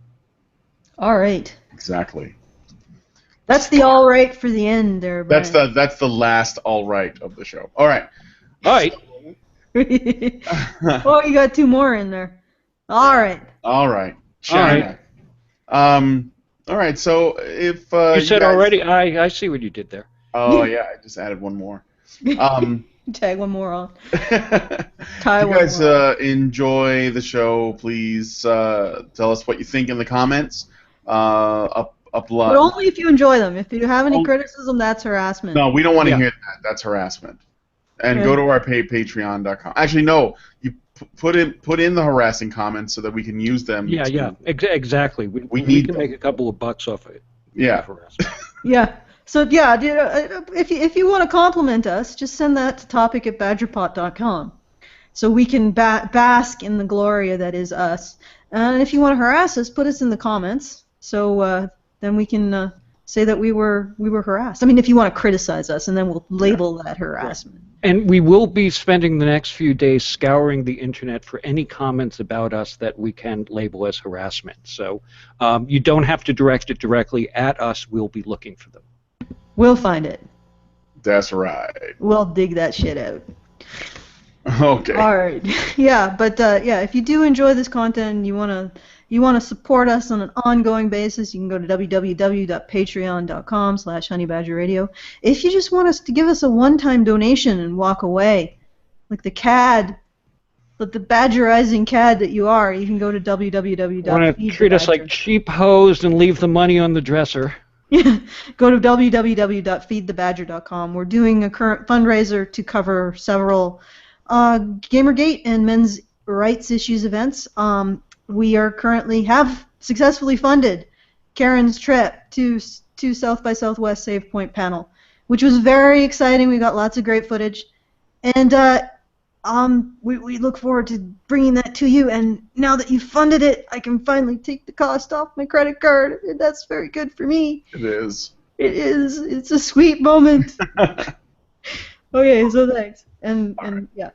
All right. Exactly. That's the all right for the end there, Brian. That's the last all right of the show. All right. All right. Oh, you got two more in there. All right. All right. China. All right. So if you said guys... already, I see what you did there. Oh yeah, I just added one more. Tag one more on. If you guys enjoy the show, please tell us what you think in the comments. But only if you enjoy them. If you have any criticism, that's harassment. No, we don't want to hear that. That's harassment. And go to our patreon.com. Actually, no. You put in the harassing comments so that we can use them. Exactly. We can make a couple of bucks off it. Yeah. Yeah. So yeah, if you want to compliment us, just send that to topic@badgerpot.com, so we can bask in the glory that is us. And if you want to harass us, put us in the comments, so then we can say that we were harassed. I mean, if you want to criticize us, and then we'll label that harassment. And we will be spending the next few days scouring the internet for any comments about us that we can label as harassment. So you don't have to direct it directly at us. We'll be looking for them. We'll find it. That's right. We'll dig that shit out. Okay. All right. Yeah, but if you do enjoy this content and you want to support us on an ongoing basis, you can go to www.patreon.com/honeybadgerradio. If you just want us to give us a one-time donation and walk away, like the cad, but the badgerizing cad that you are, you can go to www. Want to treat us like cheap hoes and leave the money on the dresser? Yeah, go to www.feedthebadger.com. We're doing a current fundraiser to cover several Gamergate and men's rights issues events. We are currently have successfully funded Karen's trip to South by Southwest Save Point panel, which was very exciting. We got lots of great footage, and we look forward to bringing that to you. And now that you've funded it, I can finally take the cost off my credit card. And that's very good for me. It is. It is. It's a sweet moment. Okay, so thanks. And yeah.